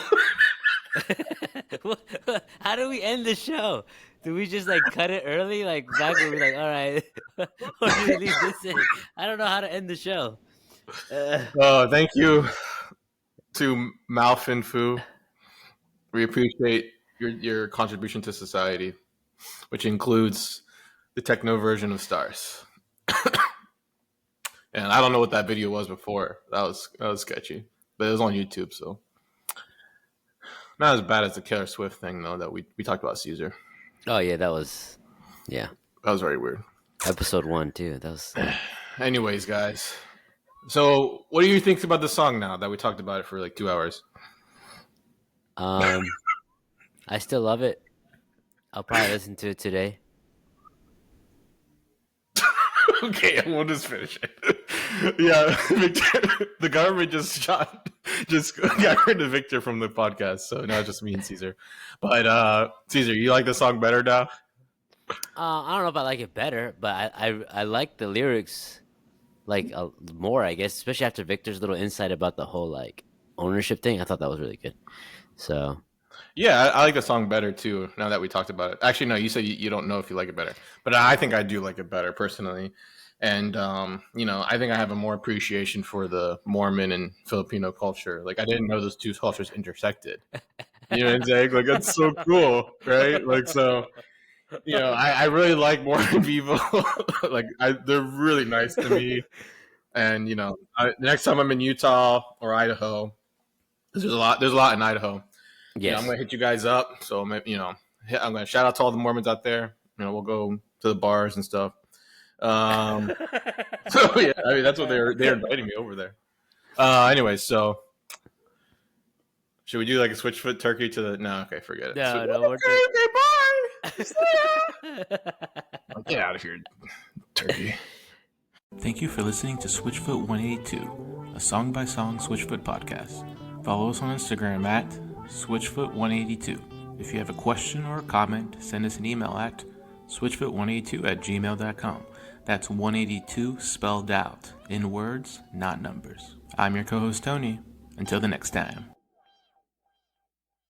How do we end the show? Do we just like cut it early, like back when we're like, all right, or do we leave this in? I don't know how to end the show. thank you to Malfin Fu. We appreciate your contribution to society, which includes the techno version of stars. And I don't know what that video was before. That was sketchy, but it was on YouTube, so not as bad as the Taylor Swift thing though that we talked about Cesar. Oh yeah, that was That was very weird. episode 1 too. That was Anyways, guys, so what do you think about the song now that we talked about it for like 2 hours? I still love it. I'll probably listen to it today. Okay, we'll just finish it. Yeah, Victor, the government just got rid of Victor from the podcast, so now it's just me and Cesar. But Cesar, you like the song better now? I don't know if I like it better, but I like the lyrics like more, I guess, especially after Victor's little insight about the whole like ownership thing. I thought that was really good. So Yeah, I like the song better too. Now that we talked about it, actually, no, you said you don't know if you like it better, but I think I do like it better personally. And I think I have a more appreciation for the Mormon and Filipino culture. Like I didn't know those two cultures intersected. You know what I'm saying? Like that's so cool, right? Like so. I really like Mormon people. Like they're really nice to me. And next time I'm in Utah or Idaho, 'cause there's a lot in Idaho. yes, I'm gonna hit you guys up. So I'm gonna shout out to all the Mormons out there. We'll go to the bars and stuff. So yeah, I mean that's what they're inviting me over there. Anyway, so should we do like a Switchfoot turkey to the? No, okay, forget it. No, So- no, we're okay, bye. Get out of here, turkey. Thank you for listening to Switchfoot 182, a song-by-song Switchfoot podcast. Follow us on Instagram at Switchfoot182. If you have a question or a comment, send us an email at switchfoot182@gmail.com. That's 182 spelled out, in words, not numbers. I'm your co-host Tony. Until the next time.